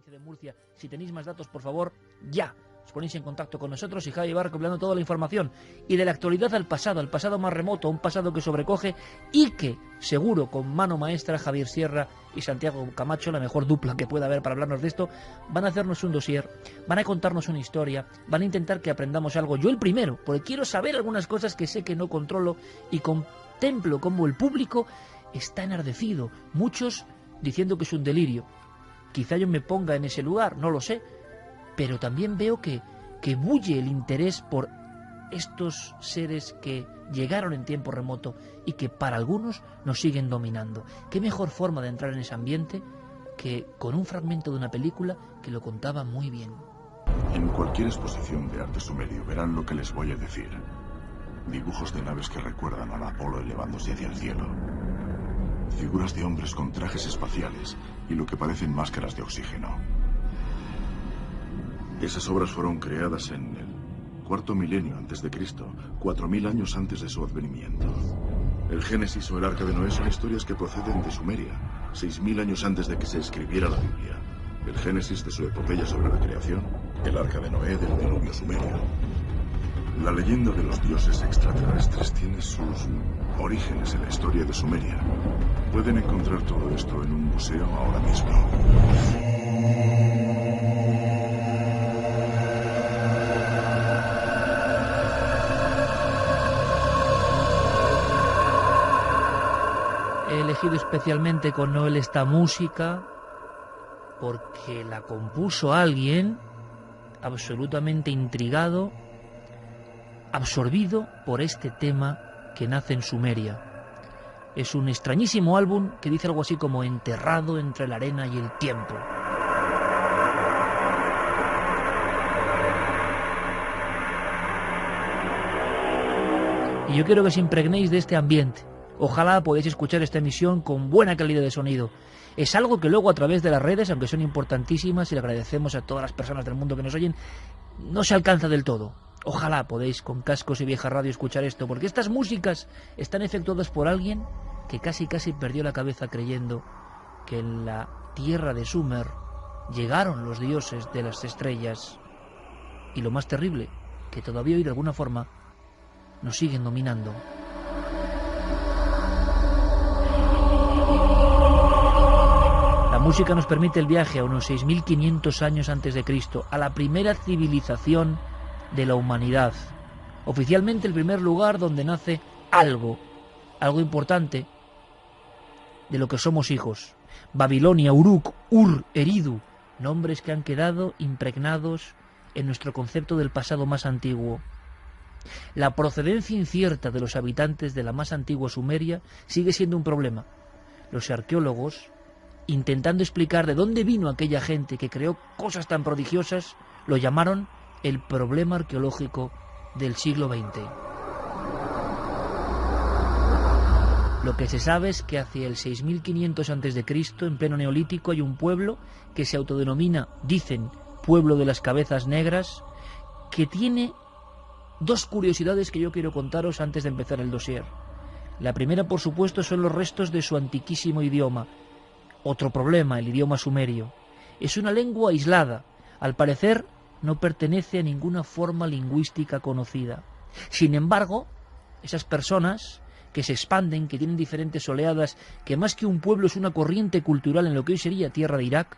provincia de Murcia. Si tenéis más datos, por favor, ya os ponéis en contacto con nosotros y Javi va recopilando toda la información. Y de la actualidad al pasado más remoto, un pasado que sobrecoge y que, seguro, con mano maestra, Javier Sierra y Santiago Camacho, la mejor dupla que pueda haber para hablarnos de esto, van a hacernos un dossier, van a contarnos una historia, van a intentar que aprendamos algo. Yo el primero, porque quiero saber algunas cosas que sé que no controlo y contemplo como el público está enardecido, muchos diciendo que es un delirio. Quizá yo me ponga en ese lugar, no lo sé, pero también veo que bulle el interés por estos seres que llegaron en tiempo remoto y que para algunos nos siguen dominando. ¿Qué mejor forma de entrar en ese ambiente que con un fragmento de una película que lo contaba muy bien? En cualquier exposición de arte sumerio verán lo que les voy a decir. Dibujos de naves que recuerdan al Apolo elevándose hacia el cielo. Figuras de hombres con trajes espaciales y lo que parecen máscaras de oxígeno. Esas obras fueron creadas en el cuarto milenio antes de Cristo, 4000 años antes de su advenimiento. El Génesis o el Arca de Noé son historias que proceden de Sumeria, 6000 años antes de que se escribiera la Biblia. El Génesis de su epopeya sobre la creación, el Arca de Noé del diluvio sumerio. La leyenda de los dioses extraterrestres tiene sus orígenes en la historia de Sumeria. Pueden encontrar todo esto en un museo ahora mismo. He elegido especialmente con Noel esta música porque la compuso alguien absolutamente intrigado, absorbido por este tema que nace en Sumeria. Es un extrañísimo álbum que dice algo así como enterrado entre la arena y el tiempo. Y yo quiero que os impregnéis de este ambiente. Ojalá podáis escuchar esta emisión con buena calidad de sonido. Es algo que luego a través de las redes, aunque son importantísimas y le agradecemos a todas las personas del mundo que nos oyen, no se alcanza del todo. Ojalá podéis con cascos y vieja radio escuchar esto, porque estas músicas están efectuadas por alguien que casi perdió la cabeza creyendo que en la tierra de Sumer llegaron los dioses de las estrellas. Y lo más terrible, que todavía hoy de alguna forma nos siguen dominando. La música nos permite el viaje a unos 6500 años antes de Cristo, a la primera civilización de la humanidad. Oficialmente el primer lugar donde nace algo importante de lo que somos hijos. Babilonia, Uruk, Ur, Eridu, nombres que han quedado impregnados en nuestro concepto del pasado más antiguo. La procedencia incierta de los habitantes de la más antigua Sumeria sigue siendo un problema. Los arqueólogos, intentando explicar de dónde vino aquella gente que creó cosas tan prodigiosas, lo llamaron el problema arqueológico del siglo XX. Lo que se sabe es que hacia el 6500 a.C., en pleno neolítico, hay un pueblo que se autodenomina, dicen, pueblo de las cabezas negras, que tiene dos curiosidades que yo quiero contaros antes de empezar el dossier. La primera, por supuesto, son los restos de su antiquísimo idioma. Otro problema, el idioma sumerio. Es una lengua aislada. Al parecer, no pertenece a ninguna forma lingüística conocida. Sin embargo, esas personas que se expanden, que tienen diferentes oleadas, que más que un pueblo es una corriente cultural en lo que hoy sería tierra de Irak,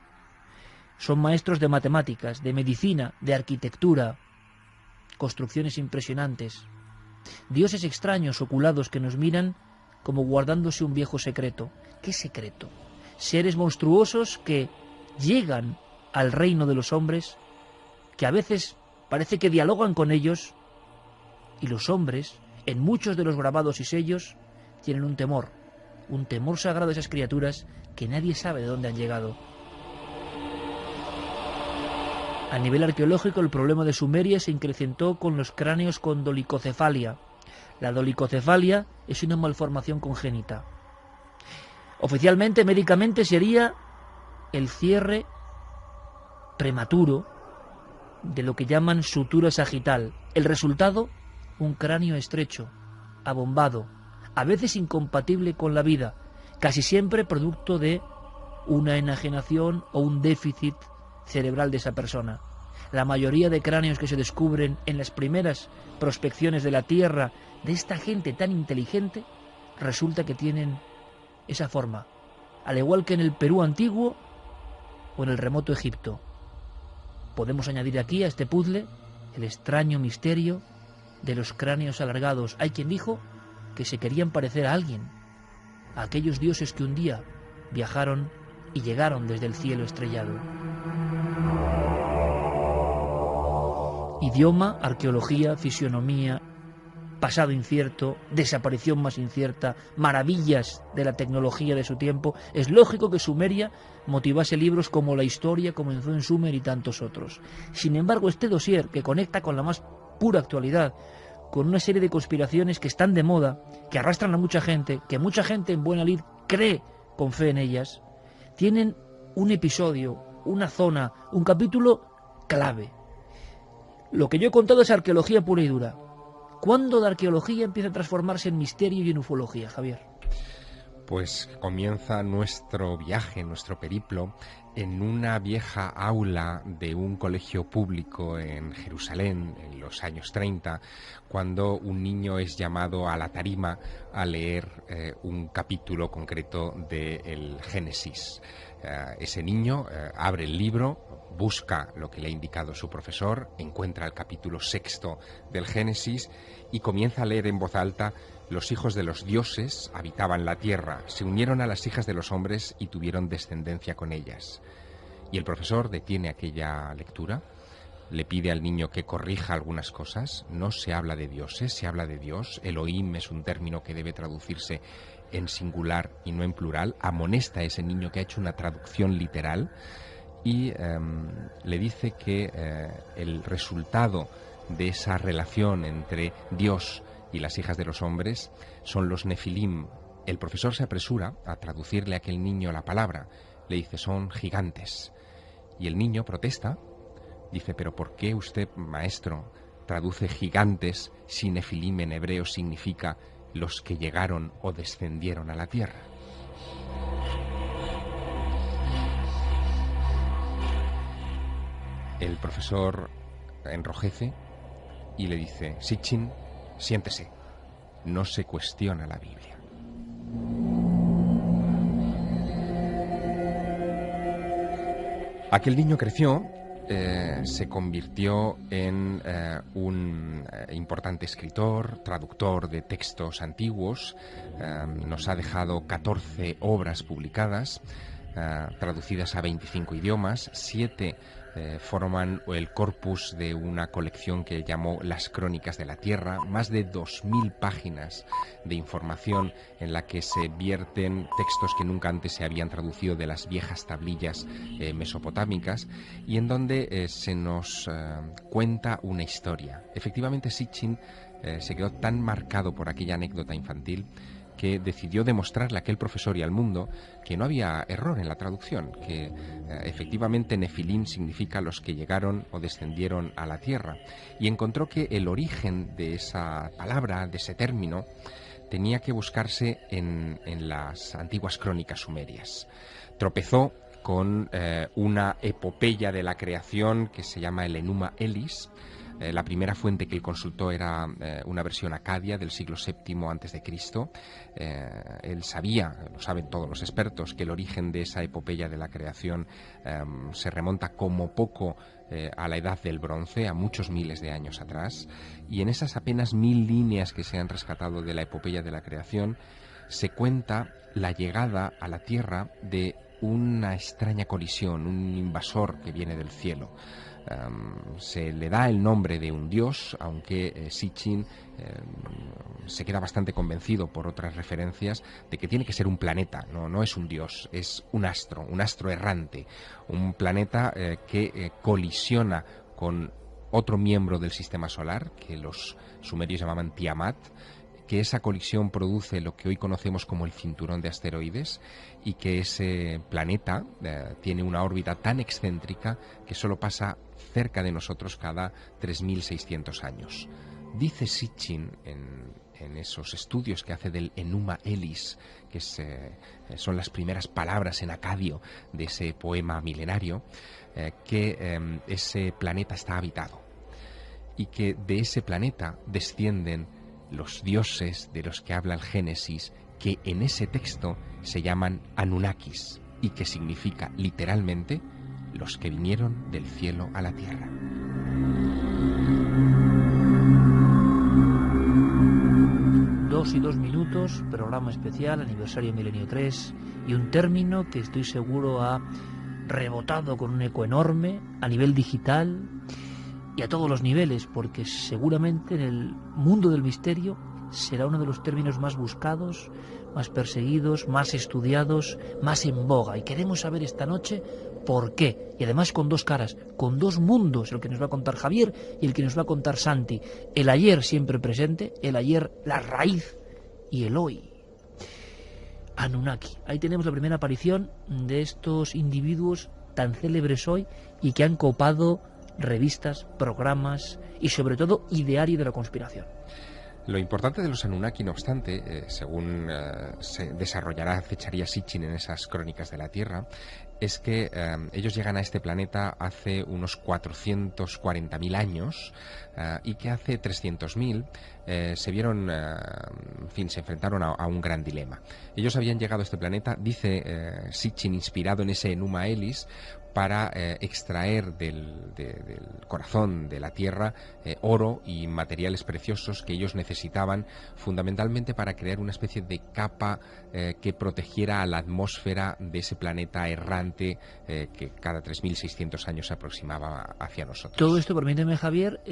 son maestros de matemáticas, de medicina, de arquitectura, construcciones impresionantes, dioses extraños oculados que nos miran como guardándose un viejo secreto. ¿Qué secreto? Seres monstruosos que llegan al reino de los hombres, que a veces parece que dialogan con ellos, y los hombres, en muchos de los grabados y sellos, tienen un temor sagrado a esas criaturas que nadie sabe de dónde han llegado. A nivel arqueológico, el problema de Sumeria se incrementó con los cráneos con dolicocefalia. La dolicocefalia es una malformación congénita. Oficialmente, médicamente, sería el cierre prematuro de lo que llaman sutura sagital. El resultado, un cráneo estrecho, abombado, a veces incompatible con la vida, casi siempre producto de una enajenación o un déficit cerebral de esa persona. La mayoría de cráneos que se descubren en las primeras prospecciones de la Tierra de esta gente tan inteligente, resulta que tienen esa forma, al igual que en el Perú antiguo o en el remoto Egipto. Podemos añadir aquí a este puzzle el extraño misterio de los cráneos alargados. Hay quien dijo que se querían parecer a alguien, a aquellos dioses que un día viajaron y llegaron desde el cielo estrellado. Idioma, arqueología, fisionomía, pasado incierto, desaparición más incierta, maravillas de la tecnología de su tiempo. Es lógico que Sumeria motivase libros como La historia comenzó en Sumer y tantos otros. Sin embargo, este dossier, que conecta con la más pura actualidad, con una serie de conspiraciones que están de moda, que arrastran a mucha gente, que mucha gente en buena lid cree con fe en ellas, tienen un episodio, una zona, un capítulo clave. Lo que yo he contado es arqueología pura y dura. ¿Cuándo la arqueología empieza a transformarse en misterio y en ufología, Javier? Pues comienza nuestro viaje, nuestro periplo, en una vieja aula de un colegio público en Jerusalén, en los años 30, cuando un niño es llamado a la tarima a leer un capítulo concreto del Génesis. Ese niño abre el libro, busca lo que le ha indicado su profesor, encuentra el capítulo 6 del Génesis y comienza a leer en voz alta: los hijos de los dioses habitaban la tierra, se unieron a las hijas de los hombres y tuvieron descendencia con ellas. Y el profesor detiene aquella lectura, le pide al niño que corrija algunas cosas. No se habla de dioses, se habla de Dios. Elohim es un término que debe traducirse en singular y no en plural. Amonesta a ese niño que ha hecho una traducción literal y le dice que el resultado de esa relación entre Dios y las hijas de los hombres son los nefilim. El profesor se apresura a traducirle a aquel niño la palabra. Le dice: son gigantes. Y el niño protesta. Dice: pero ¿por qué usted, maestro, traduce gigantes si nefilim en hebreo significa los que llegaron o descendieron a la tierra? El profesor enrojece y le dice: Sitchin, siéntese, no se cuestiona la Biblia. Aquel niño creció, se convirtió en un importante escritor, traductor de textos antiguos. Nos ha dejado 14 obras publicadas, traducidas a 25 idiomas, 7 forman el corpus de una colección que llamó Las Crónicas de la Tierra, más de 2000 páginas de información en la que se vierten textos que nunca antes se habían traducido de las viejas tablillas mesopotámicas, y en donde se nos cuenta una historia. Efectivamente, Sitchin se quedó tan marcado por aquella anécdota infantil que decidió demostrarle a aquel profesor y al mundo que no había error en la traducción, que efectivamente nefilim significa los que llegaron o descendieron a la tierra, y encontró que el origen de esa palabra, de ese término, tenía que buscarse en las antiguas crónicas sumerias. Tropezó con una epopeya de la creación que se llama el Enuma Elis. La primera fuente que él consultó era una versión acadia del siglo VII a.C. Él sabía, lo saben todos los expertos, que el origen de esa epopeya de la creación se remonta como poco a la edad del bronce, a muchos miles de años atrás, y en esas apenas 1000 líneas que se han rescatado de la epopeya de la creación se cuenta la llegada a la Tierra de una extraña colisión, un invasor que viene del cielo. Se le da el nombre de un dios, aunque Sitchin se queda bastante convencido por otras referencias de que tiene que ser un planeta. No es un dios, es un astro errante, un planeta que colisiona con otro miembro del sistema solar, que los sumerios llamaban Tiamat, que esa colisión produce lo que hoy conocemos como el cinturón de asteroides, y que ese planeta tiene una órbita tan excéntrica que solo pasa cerca de nosotros cada 3600 años. Dice Sitchin en esos estudios que hace del Enuma Elis, que son las primeras palabras en acadio de ese poema milenario, que ese planeta está habitado y que de ese planeta descienden los dioses de los que habla el Génesis, que en ese texto se llaman Anunnakis y que significa literalmente los que vinieron del cielo a la tierra. Dos y 2 minutos, programa especial, aniversario Milenio 3, y un término que estoy seguro ha rebotado con un eco enorme a nivel digital y a todos los niveles, porque seguramente en el mundo del misterio será uno de los términos más buscados, más perseguidos, más estudiados, más en boga. Y queremos saber esta noche por qué. Y además con dos caras, con dos mundos, el que nos va a contar Javier y el que nos va a contar Santi. El ayer siempre presente, el ayer la raíz y el hoy. Anunnaki. Ahí tenemos la primera aparición de estos individuos tan célebres hoy y que han copado revistas, programas y sobre todo ideario de la conspiración. Lo importante de los Anunnaki, no obstante, según se desarrollará Zecharia Sitchin en esas crónicas de la Tierra, es que ellos llegan a este planeta hace unos 440.000 años y que hace 300.000 se vieron, en fin, se enfrentaron a un gran dilema. Ellos habían llegado a este planeta, dice Sitchin, inspirado en ese Enuma Elis, para extraer del corazón de la Tierra oro y materiales preciosos que ellos necesitaban fundamentalmente para crear una especie de capa que protegiera a la atmósfera de ese planeta errante que cada 3.600 años se aproximaba hacia nosotros. Todo esto, permíteme, Javier,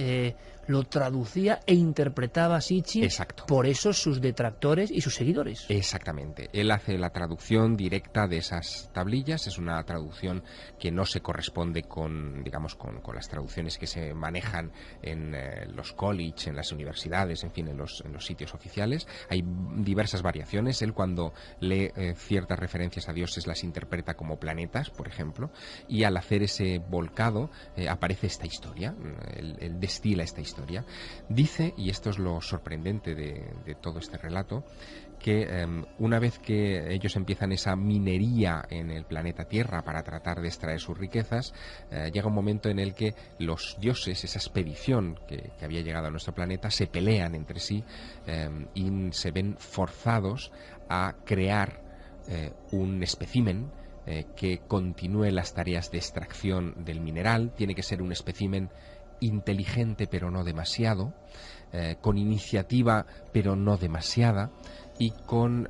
lo traducía e interpretaba Sitchin. Exacto. Por eso sus detractores y sus seguidores. Exactamente. Él hace la traducción directa de esas tablillas. Es una traducción que no se corresponde con, digamos, con las traducciones que se manejan en los college, en las universidades, en fin, en los sitios oficiales. Hay diversas variaciones. Él, cuando lee ciertas referencias a dioses, las interpreta como planetas, por ejemplo, y al hacer ese volcado aparece esta historia. Él destila esta historia. Dice, y esto es lo sorprendente de todo este relato, que una vez que ellos empiezan esa minería en el planeta Tierra para tratar de extraer sus riquezas, llega un momento en el que los dioses, esa expedición que había llegado a nuestro planeta, se pelean entre sí y se ven forzados a crear un espécimen que continúe las tareas de extracción del mineral. Tiene que ser un espécimen inteligente pero no demasiado, con iniciativa pero no demasiada, y con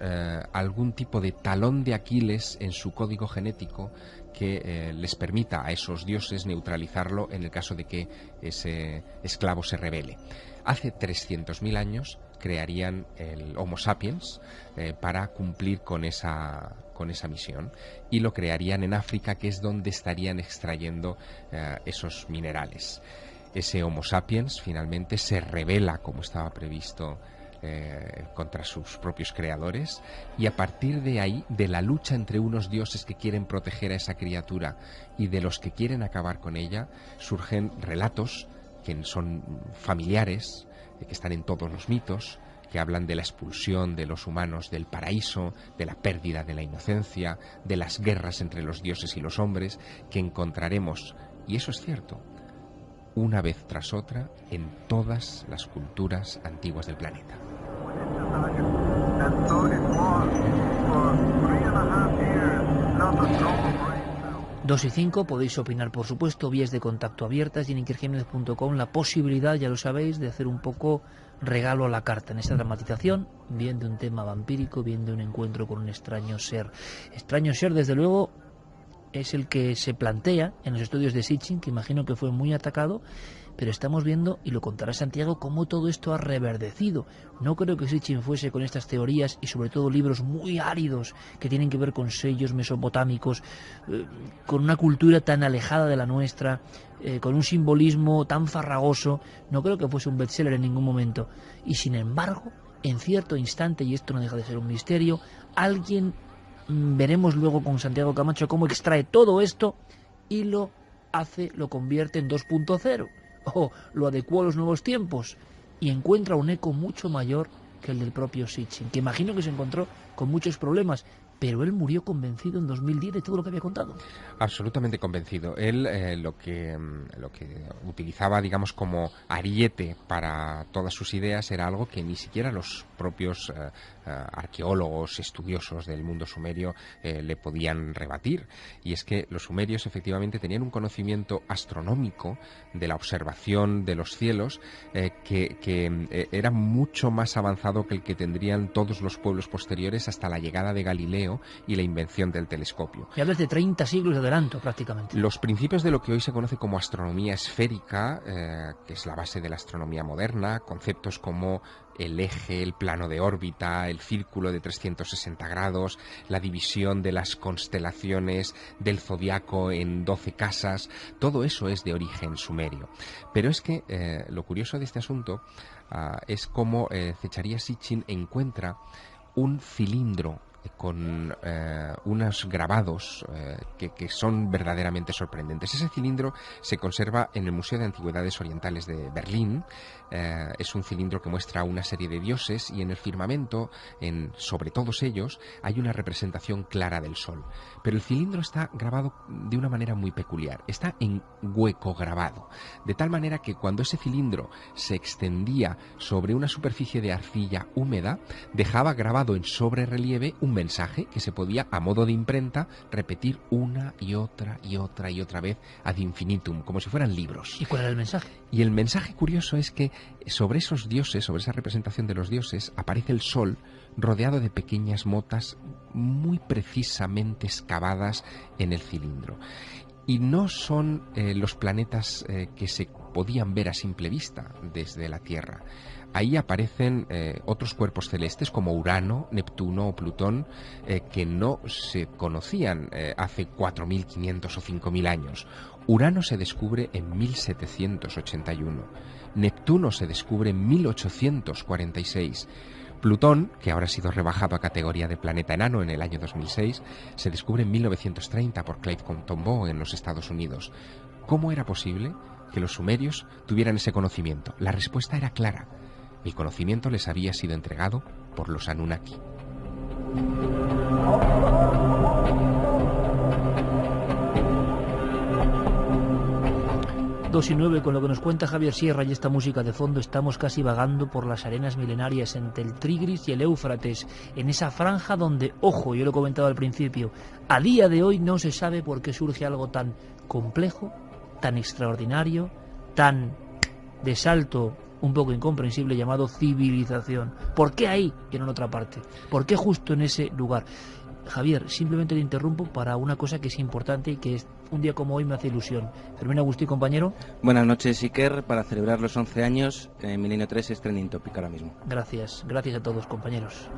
algún tipo de talón de Aquiles en su código genético que les permita a esos dioses neutralizarlo en el caso de que ese esclavo se rebele. Hace 300.000 años crearían el Homo sapiens para cumplir con esa misión, y lo crearían en África, que es donde estarían extrayendo esos minerales. Ese Homo sapiens finalmente se rebela, como estaba previsto, contra sus propios creadores, y a partir de ahí, de la lucha entre unos dioses que quieren proteger a esa criatura y de los que quieren acabar con ella, surgen relatos que son familiares, que están en todos los mitos, que hablan de la expulsión de los humanos del paraíso, de la pérdida de la inocencia, de las guerras entre los dioses y los hombres, que encontraremos, y eso es cierto, una vez tras otra en todas las culturas antiguas del planeta. 2:05, podéis opinar, por supuesto, vías de contacto abiertas y en ikerjimenez.com la posibilidad, ya lo sabéis, de hacer un poco regalo a la carta en esta dramatización, bien de un tema vampírico, bien de un encuentro con un extraño ser. Extraño ser, desde luego, es el que se plantea en los estudios de Sitchin, que imagino que fue muy atacado, pero estamos viendo, y lo contará Santiago, cómo todo esto ha reverdecido. No creo que Sitchin fuese con estas teorías y sobre todo libros muy áridos que tienen que ver con sellos mesopotámicos, con una cultura tan alejada de la nuestra, con un simbolismo tan farragoso. No creo que fuese un bestseller en ningún momento. Y sin embargo, en cierto instante, y esto no deja de ser un misterio, alguien, veremos luego con Santiago Camacho cómo extrae todo esto y lo convierte en 2.0. O lo adecuó a los nuevos tiempos y encuentra un eco mucho mayor que el del propio Sitchin, que imagino que se encontró con muchos problemas, pero él murió convencido en 2010 de todo lo que había contado. Absolutamente convencido. Él lo que utilizaba, digamos, como ariete para todas sus ideas era algo que ni siquiera los propios arqueólogos, estudiosos del mundo sumerio le podían rebatir. Y es que los sumerios efectivamente tenían un conocimiento astronómico de la observación de los cielos que era mucho más avanzado que el que tendrían todos los pueblos posteriores hasta la llegada de Galileo y la invención del telescopio. Y hablas de 30 siglos de adelanto prácticamente. Los principios de lo que hoy se conoce como astronomía esférica, que es la base de la astronomía moderna, conceptos como el eje, el plano de órbita, el círculo de 360 grados, la división de las constelaciones del zodiaco en 12 casas, todo eso es de origen sumerio. Pero es que lo curioso de este asunto es cómo Zecharia Sitchin encuentra un cilindro con unos grabados que son verdaderamente sorprendentes. Ese cilindro se conserva en el Museo de Antigüedades Orientales de Berlín. Es un cilindro que muestra una serie de dioses y en el firmamento, sobre todos ellos, hay una representación clara del sol. Pero el cilindro está grabado de una manera muy peculiar. Está en hueco grabado, de tal manera que cuando ese cilindro se extendía sobre una superficie de arcilla húmeda, dejaba grabado en sobrerrelieve un mensaje que se podía, a modo de imprenta, repetir una y otra y otra y otra vez ad infinitum, como si fueran libros. ¿Y cuál era el mensaje? Y el mensaje curioso es que sobre esos dioses, sobre esa representación de los dioses, aparece el sol rodeado de pequeñas motas muy precisamente excavadas en el cilindro. Y no son los planetas que se podían ver a simple vista desde la Tierra. Ahí aparecen otros cuerpos celestes como Urano, Neptuno o Plutón que no se conocían hace 4.500 o 5.000 años. Urano se descubre en 1781. Neptuno se descubre en 1846. Plutón, que ahora ha sido rebajado a categoría de planeta enano en el año 2006, se descubre en 1930 por Clive Tombaugh en los Estados Unidos. ¿Cómo era posible que los sumerios tuvieran ese conocimiento? La respuesta era clara. El conocimiento les había sido entregado por los Anunnaki. 2:09, con lo que nos cuenta Javier Sierra y esta música de fondo, estamos casi vagando por las arenas milenarias entre el Tigris y el Éufrates, en esa franja donde, ojo, yo lo he comentado al principio, a día de hoy no se sabe por qué surge algo tan complejo, tan extraordinario, tan de salto un poco incomprensible llamado civilización. ¿Por qué ahí y no en otra parte? ¿Por qué justo en ese lugar? Javier, simplemente te interrumpo para una cosa que es importante y que un día como hoy me hace ilusión. Fermín Agustí, compañero. Buenas noches, Iker. Para celebrar los 11 años, Milenio 3 es trending topic ahora mismo. Gracias a todos, compañeros.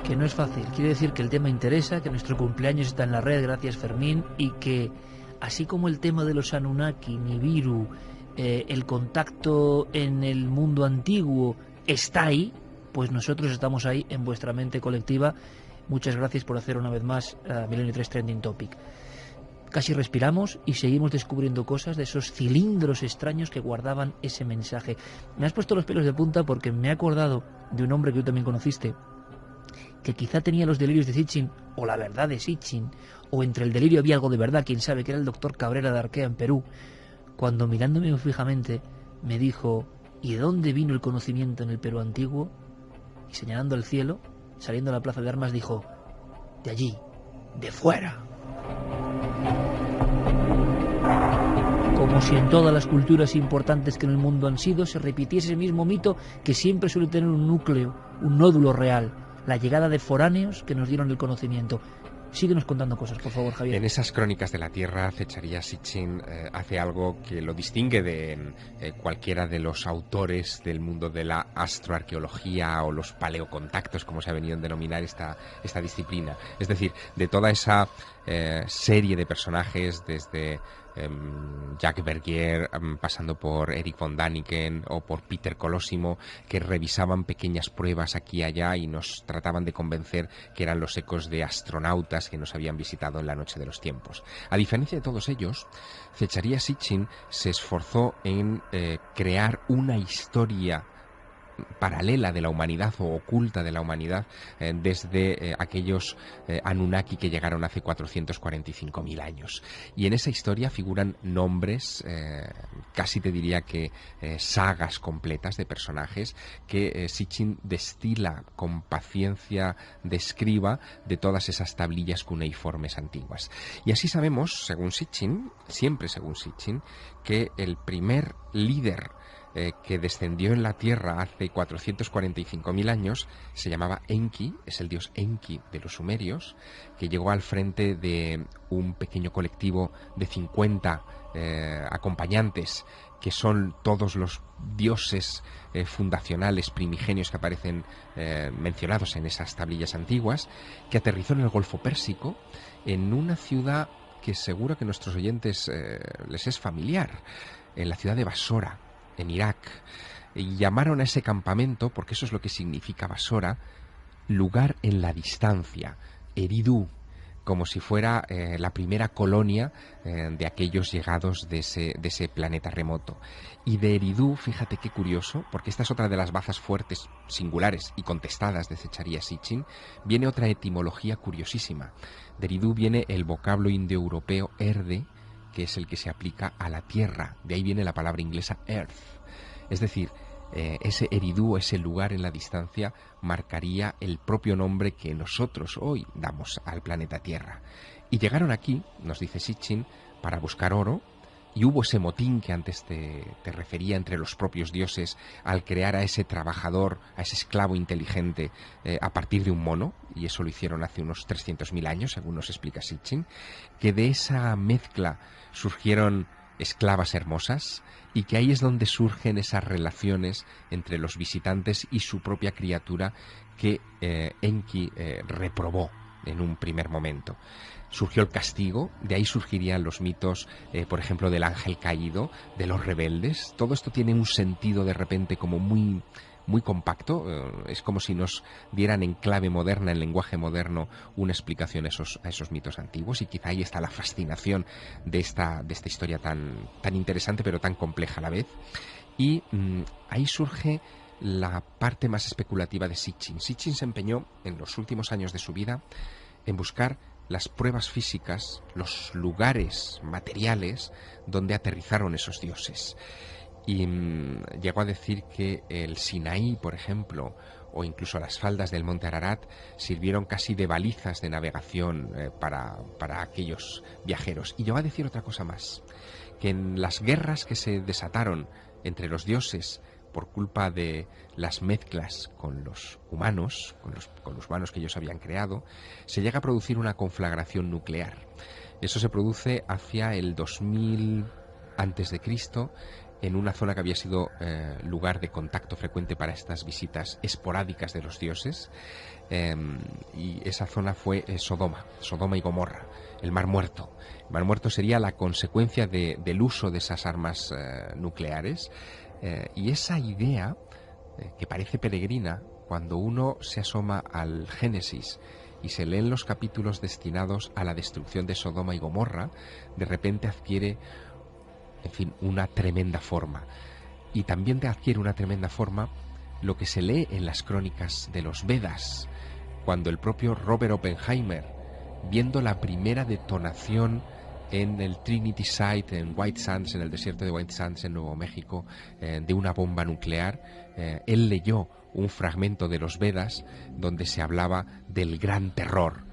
Que no es fácil. Quiere decir que el tema interesa, que nuestro cumpleaños está en la red, gracias Fermín, y que así como el tema de los Anunnaki, Nibiru, el contacto en el mundo antiguo está ahí, pues nosotros estamos ahí en vuestra mente colectiva. Muchas gracias por hacer una vez más Milenio 3 Trending Topic. Casi respiramos y seguimos descubriendo cosas de esos cilindros extraños que guardaban ese mensaje. Me has puesto los pelos de punta porque me he acordado de un hombre que tú también conociste, que quizá tenía los delirios de Sitchin, o la verdad de Sitchin, o entre el delirio había algo de verdad, quién sabe, que era el doctor Cabrera de Arquea en Perú, cuando mirándome fijamente me dijo: ¿y de dónde vino el conocimiento en el Perú antiguo? Y señalando al cielo, saliendo a la plaza de armas, dijo: de allí, de fuera. Como si en todas las culturas importantes que en el mundo han sido se repitiese ese mismo mito que siempre suele tener un núcleo, un nódulo real, la llegada de foráneos que nos dieron el conocimiento. Síguenos contando cosas, por favor, Javier. En esas crónicas de la Tierra, Zecharia Sitchin hace algo que lo distingue de cualquiera de los autores del mundo de la astroarqueología o los paleocontactos, como se ha venido a denominar esta disciplina. Es decir, de toda esa serie de personajes, desde Jacques Vergier, pasando por Eric von Däniken o por Peter Colosimo, que revisaban pequeñas pruebas aquí y allá y nos trataban de convencer que eran los ecos de astronautas que nos habían visitado en la noche de los tiempos. A diferencia de todos ellos, Zecharia Sitchin se esforzó en crear una historia paralela de la humanidad o oculta de la humanidad desde aquellos Anunnaki que llegaron hace 445.000 años. Y en esa historia figuran nombres, casi te diría que sagas completas de personajes que Sitchin destila con paciencia de escriba de todas esas tablillas cuneiformes antiguas. Y así sabemos, según Sitchin, siempre según Sitchin, que el primer líder que descendió en la Tierra hace 445.000 años, se llamaba Enki, es el dios Enki de los sumerios, que llegó al frente de un pequeño colectivo de 50 acompañantes, que son todos los dioses fundacionales primigenios que aparecen mencionados en esas tablillas antiguas, que aterrizó en el Golfo Pérsico, en una ciudad que seguro que a nuestros oyentes les es familiar, en la ciudad de Basora, en Irak. Y llamaron a ese campamento, porque eso es lo que significa Basora, lugar en la distancia, Eridu, como si fuera la primera colonia de aquellos llegados de ese planeta remoto. Y de Eridu, fíjate qué curioso, porque esta es otra de las bazas fuertes, singulares y contestadas de Zecharia Sitchin, viene otra etimología curiosísima. De Eridu viene el vocablo indoeuropeo erde, que es el que se aplica a la tierra. De ahí viene la palabra inglesa earth. Es decir, ese Eridu, ese lugar en la distancia, marcaría el propio nombre que nosotros hoy damos al planeta Tierra. Y llegaron aquí, nos dice Sitchin, para buscar oro, y hubo ese motín que antes te refería entre los propios dioses al crear a ese trabajador, a ese esclavo inteligente a partir de un mono, y eso lo hicieron hace unos 300.000 años, según nos explica Sitchin, que de esa mezcla surgieron esclavas hermosas y que ahí es donde surgen esas relaciones entre los visitantes y su propia criatura que Enki reprobó en un primer momento. Surgió el castigo, de ahí surgirían los mitos, por ejemplo, del ángel caído, de los rebeldes. Todo esto tiene un sentido de repente como muy compacto, es como si nos dieran en clave moderna, en lenguaje moderno, una explicación a esos mitos antiguos, y quizá ahí está la fascinación de esta historia tan interesante pero tan compleja a la vez. Y ahí surge la parte más especulativa de Sitchin. Sitchin se empeñó en los últimos años de su vida en buscar las pruebas físicas, los lugares materiales donde aterrizaron esos dioses. Y llegó a decir que el Sinaí, por ejemplo, o incluso las faldas del monte Ararat, sirvieron casi de balizas de navegación para aquellos viajeros. Y llegó a decir otra cosa más, que en las guerras que se desataron entre los dioses por culpa de las mezclas con los humanos, con los humanos que ellos habían creado, se llega a producir una conflagración nuclear. Eso se produce hacia el 2000 antes de Cristo, en una zona que había sido lugar de contacto frecuente para estas visitas esporádicas de los dioses, y esa zona fue Sodoma y Gomorra, el Mar Muerto. El Mar Muerto sería la consecuencia del uso de esas armas nucleares, y esa idea, que parece peregrina, cuando uno se asoma al Génesis y se leen los capítulos destinados a la destrucción de Sodoma y Gomorra, de repente adquiere, en fin, una tremenda forma. Y también te adquiere una tremenda forma lo que se lee en las crónicas de los Vedas, cuando el propio Robert Oppenheimer, viendo la primera detonación en el Trinity Site, en White Sands, en el desierto de White Sands, en Nuevo México, de una bomba nuclear, él leyó un fragmento de los Vedas donde se hablaba del gran terror.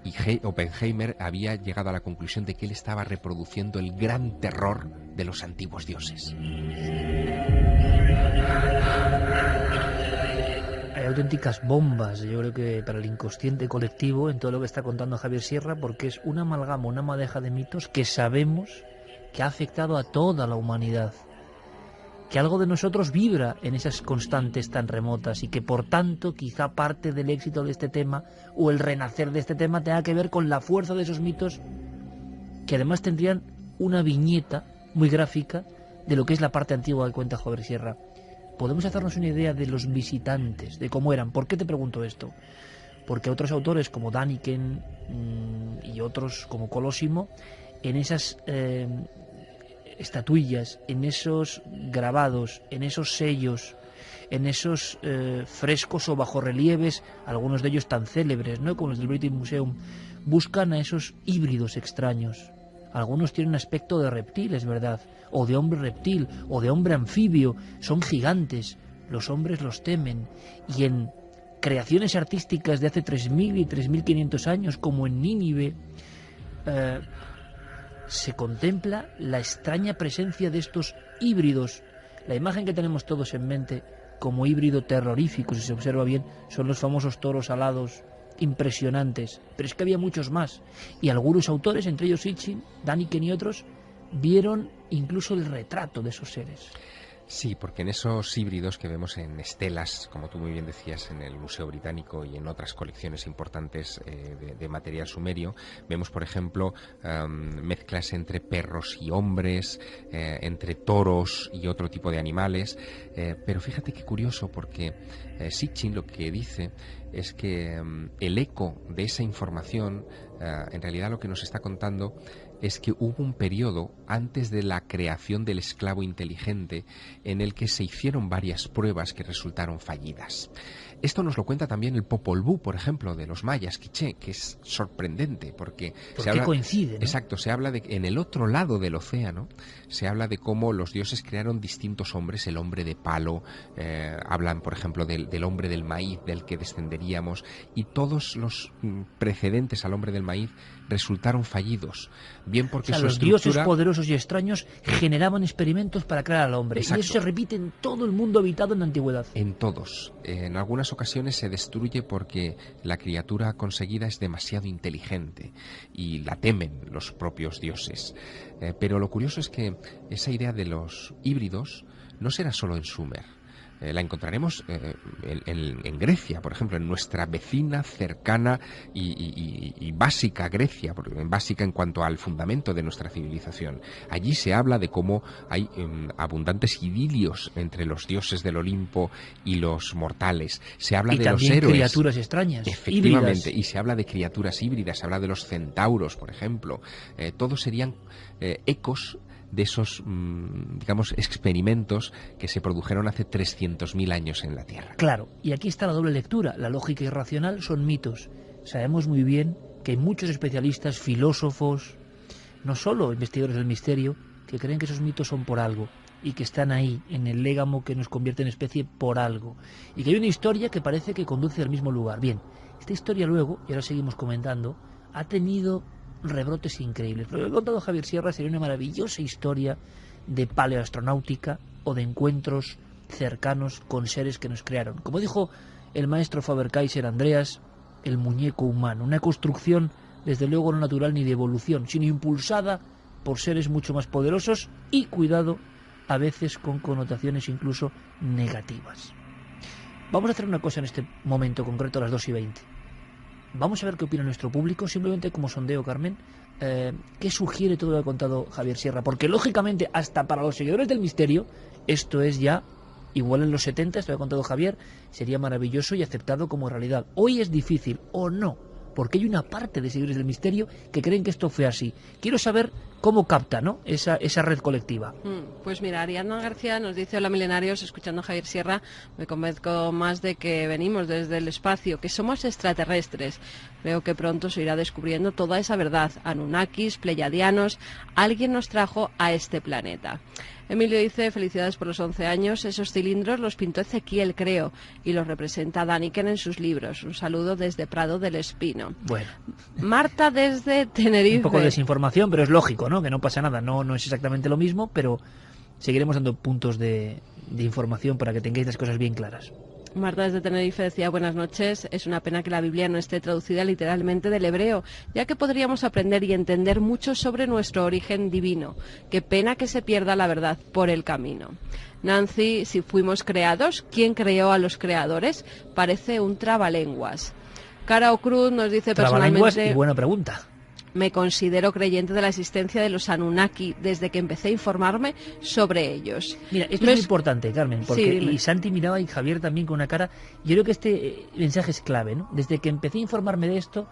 Y Oppenheimer había llegado a la conclusión de que él estaba reproduciendo el gran terror de los antiguos dioses. Hay auténticas bombas, yo creo que para el inconsciente colectivo, en todo lo que está contando Javier Sierra, porque es una amalgama, una madeja de mitos que sabemos que ha afectado a toda la humanidad, que algo de nosotros vibra en esas constantes tan remotas y que por tanto quizá parte del éxito de este tema o el renacer de este tema tenga que ver con la fuerza de esos mitos, que además tendrían una viñeta muy gráfica de lo que es la parte antigua que cuenta Javier Sierra. Podemos hacernos una idea de los visitantes, de cómo eran. ¿Por qué te pregunto esto? Porque otros autores como Däniken y otros como Colosimo, en esas estatuillas, en esos grabados, en esos sellos, en esos frescos o bajorrelieves, algunos de ellos tan célebres, ¿no?, como los del British Museum, buscan a esos híbridos extraños. Algunos tienen aspecto de reptil, es verdad, o de hombre reptil, o de hombre anfibio, son gigantes, los hombres los temen, y en creaciones artísticas de hace 3.000 y 3.500 años, como en Nínive, se contempla la extraña presencia de estos híbridos. La imagen que tenemos todos en mente como híbrido terrorífico, si se observa bien, son los famosos toros alados, impresionantes, pero es que había muchos más, y algunos autores, entre ellos Sitchin, Däniken y otros, vieron incluso el retrato de esos seres. Sí, porque en esos híbridos que vemos en estelas, como tú muy bien decías, en el Museo Británico y en otras colecciones importantes de material sumerio, vemos, por ejemplo, mezclas entre perros y hombres, entre toros y otro tipo de animales. Pero fíjate qué curioso, porque Sitchin lo que dice es que el eco de esa información, en realidad lo que nos está contando es que hubo un periodo antes de la creación del esclavo inteligente en el que se hicieron varias pruebas que resultaron fallidas. Esto nos lo cuenta también el Popol Vuh, por ejemplo, de los mayas quiché, que es sorprendente porque se habla, coincide, ¿no? Exacto, se habla de que en el otro lado del océano se habla de cómo los dioses crearon distintos hombres, el hombre de palo, hablan, por ejemplo, del hombre del maíz, del que descenderíamos, y todos los precedentes al hombre del maíz resultaron fallidos, bien porque su los estructura... dioses poderosos y extraños generaban experimentos para crear al hombre. Exacto. Y eso se repite en todo el mundo habitado en la antigüedad. En todos. En algunas ocasiones se destruye porque la criatura conseguida es demasiado inteligente y la temen los propios dioses. Pero lo curioso es que esa idea de los híbridos no será solo en Sumer. La encontraremos en Grecia, por ejemplo, en nuestra vecina, cercana y básica Grecia, básica en cuanto al fundamento de nuestra civilización. Allí se habla de cómo hay abundantes idilios entre los dioses del Olimpo y los mortales. Se habla de los héroes. Y también criaturas extrañas, efectivamente, híbridas. Y se habla de criaturas híbridas, se habla de los centauros, por ejemplo. Todos serían ecos de esos, digamos, experimentos que se produjeron hace 300.000 años en la Tierra. Claro, y aquí está la doble lectura. La lógica y racional son mitos. Sabemos muy bien que hay muchos especialistas, filósofos, no solo investigadores del misterio, que creen que esos mitos son por algo y que están ahí, en el légamo que nos convierte en especie por algo. Y que hay una historia que parece que conduce al mismo lugar. Bien, esta historia luego, y ahora seguimos comentando, ha tenido rebrotes increíbles. Lo que ha contado Javier Sierra sería una maravillosa historia de paleoastronáutica o de encuentros cercanos con seres que nos crearon. Como dijo el maestro Faber-Kaiser Andreas, el muñeco humano, una construcción desde luego no natural ni de evolución, sino impulsada por seres mucho más poderosos y, cuidado, a veces con connotaciones incluso negativas. Vamos a hacer una cosa en este momento concreto, a las 2:20. Vamos a ver qué opina nuestro público, simplemente como sondeo, Carmen, qué sugiere todo lo que ha contado Javier Sierra, porque lógicamente hasta para los seguidores del misterio esto es ya, igual en los 70, esto que ha contado Javier, sería maravilloso y aceptado como realidad. Hoy es difícil, o no, porque hay una parte de seguidores del misterio que creen que esto fue así. Quiero saber cómo capta, ¿no?, esa red colectiva. Pues mira, Ariadna García nos dice: hola milenarios, escuchando a Javier Sierra me convenzco más de que venimos desde el espacio, que somos extraterrestres. Creo que pronto se irá descubriendo toda esa verdad. Anunnakis, pleyadianos, alguien nos trajo a este planeta. Emilio dice: felicidades por los 11 años, esos cilindros los pintó Ezequiel, creo, y los representa Däniken en sus libros. Un saludo desde Prado del Espino. Bueno. Marta desde Tenerife. Un poco de desinformación, pero es lógico, ¿no?, que no pasa nada, no es exactamente lo mismo, pero seguiremos dando puntos de información para que tengáis las cosas bien claras. Marta desde Tenerife decía: buenas noches, es una pena que la Biblia no esté traducida literalmente del hebreo, ya que podríamos aprender y entender mucho sobre nuestro origen divino. Qué pena que se pierda la verdad por el camino. Nancy: si fuimos creados, ¿quién creó a los creadores? Parece un trabalenguas. Cara o Cruz nos dice personalmente... Trabalenguas y buena pregunta. me considero creyente de la existencia de los Anunnaki desde que empecé a informarme sobre ellos. Mira, esto No es muy importante, Carmen, porque Sí, dime. y Santi miraba y Javier también con una cara. Yo creo que este mensaje es clave, ¿no? Desde que empecé a informarme de esto,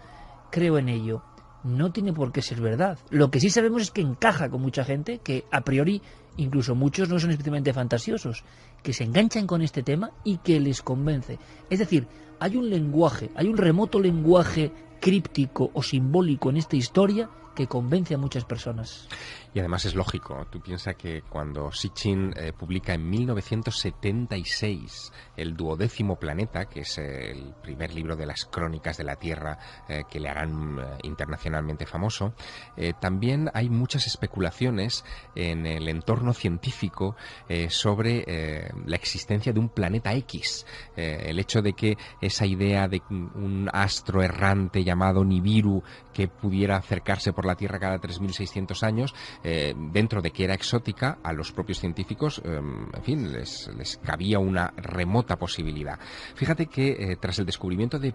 creo en ello. No tiene por qué ser verdad. Lo que sí sabemos es que encaja con mucha gente, que a priori, incluso muchos no son especialmente fantasiosos, que se enganchan con este tema y que les convence. Es decir, hay un lenguaje, hay un remoto lenguaje críptico o simbólico en esta historia que convence a muchas personas. Y además es lógico. Tú piensas que cuando Sitchin publica en 1976 el 12º planeta, que es el primer libro de las crónicas de la Tierra que le harán internacionalmente famoso, también hay muchas especulaciones en el entorno científico sobre la existencia de un planeta X. El hecho de que esa idea de un astro errante llamado Nibiru que pudiera acercarse por la Tierra cada 3.600 años, dentro de que era exótica, a los propios científicos, en fin, les cabía una remota posibilidad. Fíjate que tras el descubrimiento de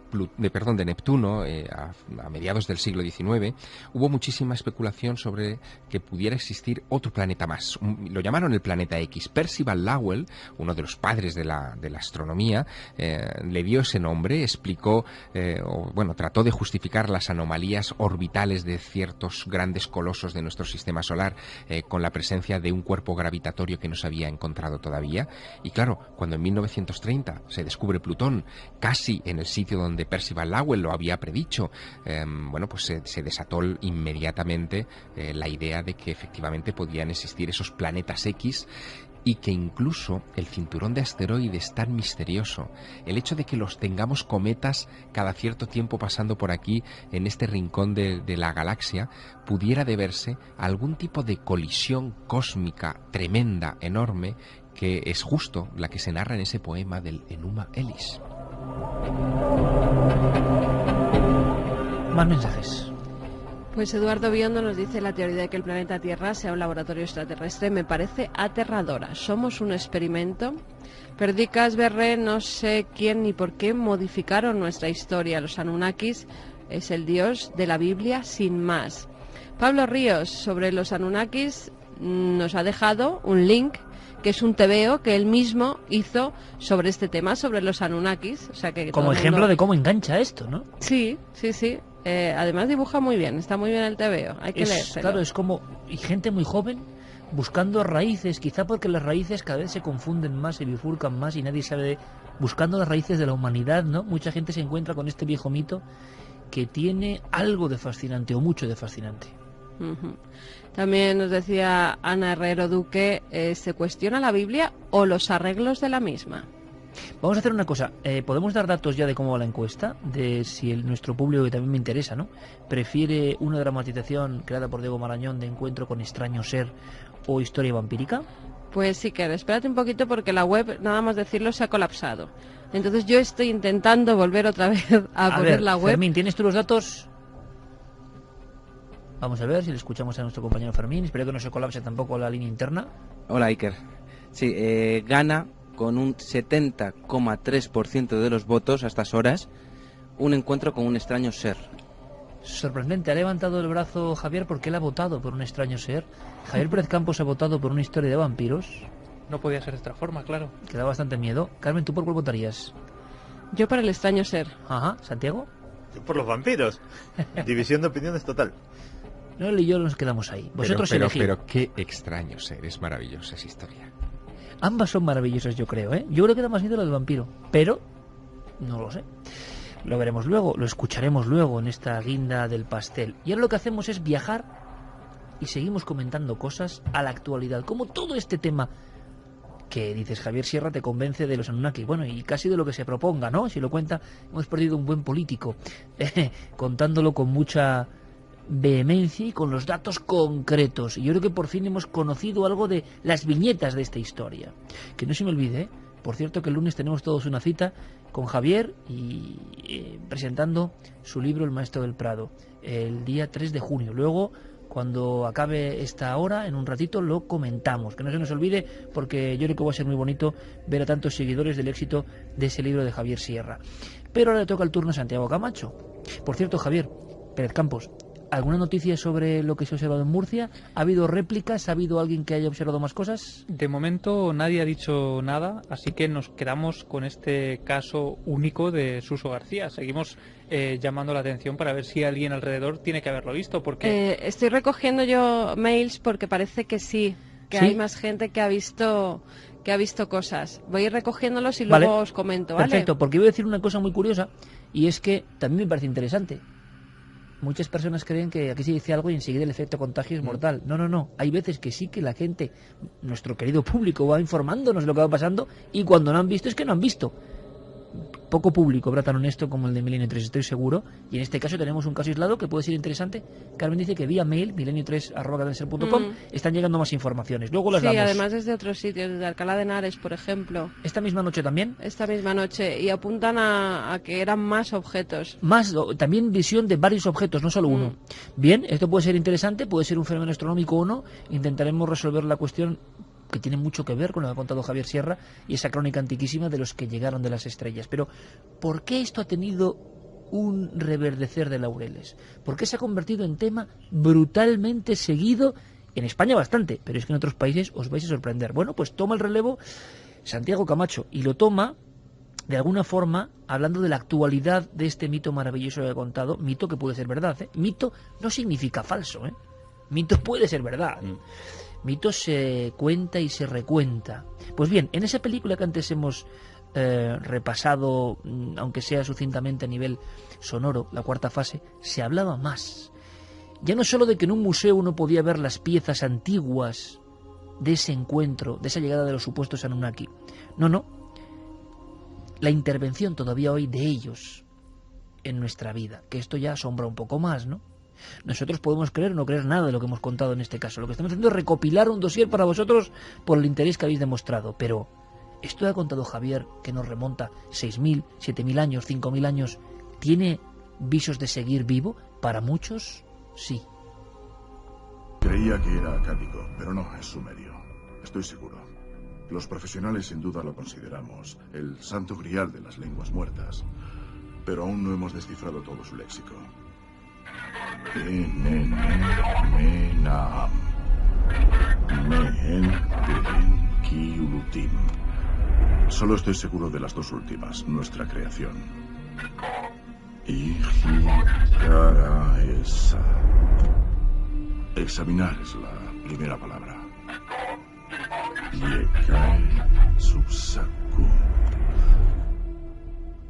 Neptuno a mediados del siglo XIX, hubo muchísima especulación sobre que pudiera existir otro planeta más. Lo llamaron el planeta X. Percival Lowell, uno de los padres de la astronomía, le dio ese nombre, explicó, trató de justificar las anomalías orbitales de ciertos grandes colosos de nuestro sistema solar con la presencia de un cuerpo gravitatorio que no se había encontrado todavía. Y claro, cuando en 1930 se descubre Plutón, casi en el sitio donde Percival Lowell lo había predicho, se desató inmediatamente la idea de que efectivamente podían existir esos planetas X, y que incluso el cinturón de asteroides tan misterioso, el hecho de que los tengamos cometas cada cierto tiempo pasando por aquí, en este rincón de la galaxia, pudiera deberse a algún tipo de colisión cósmica tremenda, enorme, que es justo la que se narra en ese poema del Enuma Elish. Más mensajes. Pues Eduardo Biondo nos dice: la teoría de que el planeta Tierra sea un laboratorio extraterrestre me parece aterradora. Somos un experimento. Perdicas Berre, no sé quién ni por qué modificaron nuestra historia. Los Anunnakis es el dios de la Biblia sin más. Pablo Ríos, sobre los Anunnakis, nos ha dejado un link que es un tebeo que él mismo hizo sobre este tema, sobre los Anunnakis. O sea que como ejemplo de cómo engancha esto, ¿no? Sí. Además dibuja muy bien, está muy bien el tebeo, hay que leérselo. Claro, es como y gente muy joven buscando raíces, quizá porque las raíces cada vez se confunden más, se bifurcan más y nadie sabe, buscando las raíces de la humanidad, ¿no? Mucha gente se encuentra con este viejo mito que tiene algo de fascinante o mucho de fascinante. También nos decía Ana Herrero Duque, ¿se cuestiona la Biblia o los arreglos de la misma? Vamos a hacer una cosa, podemos dar datos ya de cómo va la encuesta, de si nuestro público, que también me interesa, ¿no?, prefiere una dramatización creada por Diego Marañón de encuentro con extraño ser o historia vampírica. Pues sí, que espérate un poquito porque la web, nada más decirlo, se ha colapsado. Entonces yo estoy intentando volver otra vez a poner ver, la web. Fermín, ¿tienes tú los datos? Vamos a ver si le escuchamos a nuestro compañero Fermín. Espero que no se colapse tampoco la línea interna. Hola, Iker. Sí, gana con un 70,3% de los votos a estas horas un encuentro con un extraño ser. Sorprendente, ha levantado el brazo Javier porque él ha votado por un extraño ser. Javier Pérez Campos ha votado por una historia de vampiros. No podía ser de otra forma, claro. Que da bastante miedo. Carmen, ¿tú por cuál votarías? Yo para el extraño ser. Ajá, ¿Santiago? Yo por los vampiros. División de opiniones total. No, él y yo nos quedamos ahí. Vosotros elegid. Pero qué extraño ser, es maravillosa esa historia. Ambas son maravillosas, yo creo, ¿eh? Yo creo que da más miedo lo del vampiro, pero no lo sé. Lo veremos luego, lo escucharemos luego en esta guinda del pastel. Y ahora lo que hacemos es viajar y seguimos comentando cosas a la actualidad, como todo este tema que dices, Javier Sierra, te convence de los Anunnaki. Bueno, y casi de lo que se proponga, ¿no? Si lo cuenta, hemos perdido un buen político, contándolo con mucha vehemencia y con los datos concretos. Y yo creo que por fin hemos conocido algo de las viñetas de esta historia. Que no se me olvide, ¿eh? Por cierto, que el lunes tenemos todos una cita con Javier y presentando su libro El Maestro del Prado, el día 3 de junio. Luego, cuando acabe esta hora, en un ratito lo comentamos. Que no se nos olvide, porque yo creo que va a ser muy bonito ver a tantos seguidores del éxito de ese libro de Javier Sierra. Pero ahora le toca el turno a Santiago Camacho. Por cierto, Javier Pérez Campos, ¿Alguna noticia sobre lo que se ha observado en Murcia? ¿Ha habido réplicas? ¿Ha habido alguien que haya observado más cosas? De momento nadie ha dicho nada, así que nos quedamos con este caso único de Suso García. Seguimos llamando la atención para ver si alguien alrededor tiene que haberlo visto, porque... Estoy recogiendo yo mails porque parece que sí, que ¿Sí? hay más gente que ha visto cosas. Voy a ir recogiéndolos y luego os comento, ¿vale? Perfecto, porque voy a decir una cosa muy curiosa, y es que también me parece interesante. Muchas personas creen que aquí se dice algo y enseguida el efecto contagio es mortal. No. Hay veces que sí que la gente, nuestro querido público, va informándonos de lo que va pasando, y cuando no han visto es que no han visto. Poco público habrá tan honesto como el de Milenio 3, estoy seguro. Y en este caso tenemos un caso aislado que puede ser interesante. Carmen dice que vía mail, milenio3@cadenaser.com, están llegando más informaciones. Luego las Sí, damos. además desde otros sitios, desde Alcalá de Henares, por ejemplo, Esta misma noche también. esta misma noche, y apuntan a que eran más objetos. También visión de varios objetos, no solo uno. Bien, esto puede ser interesante, puede ser un fenómeno astronómico o no. Intentaremos resolver la cuestión, que tiene mucho que ver con lo que ha contado Javier Sierra y esa crónica antiquísima de los que llegaron de las estrellas. Pero, ¿por qué esto ha tenido un reverdecer de laureles? ¿Por qué se ha convertido en tema brutalmente seguido? En España bastante, pero es que en otros países os vais a sorprender. Bueno, pues toma el relevo Santiago Camacho, y lo toma de alguna forma hablando de la actualidad de este mito maravilloso que he contado. Mito que puede ser verdad, ¿eh? Mito no significa falso, ¿eh? Mito puede ser verdad. Mito se cuenta y se recuenta. Pues bien, en esa película que antes hemos repasado, aunque sea sucintamente a nivel sonoro, la cuarta fase, se hablaba más. Ya no solo de que en un museo uno podía ver las piezas antiguas de ese encuentro, de esa llegada de los supuestos Anunnaki. No. La intervención todavía hoy de ellos en nuestra vida, que esto ya asombra un poco más, ¿no? Nosotros podemos creer o no creer nada de lo que hemos contado en este caso. Lo que estamos haciendo es recopilar un dossier para vosotros por el interés que habéis demostrado. Pero esto que ha contado Javier, que nos remonta 6.000, 7.000 años, 5.000 años, ¿tiene visos de seguir vivo? Para muchos, sí. Creía que era acádico, pero no, es sumerio. Estoy seguro. Los profesionales sin duda lo consideramos el santo grial de las lenguas muertas. Pero aún no hemos descifrado todo su léxico. Menam. Kiulutim. Solo estoy seguro de las dos últimas, nuestra creación. Ijikaraesa. Examinar es la primera palabra. Yekai subsaku.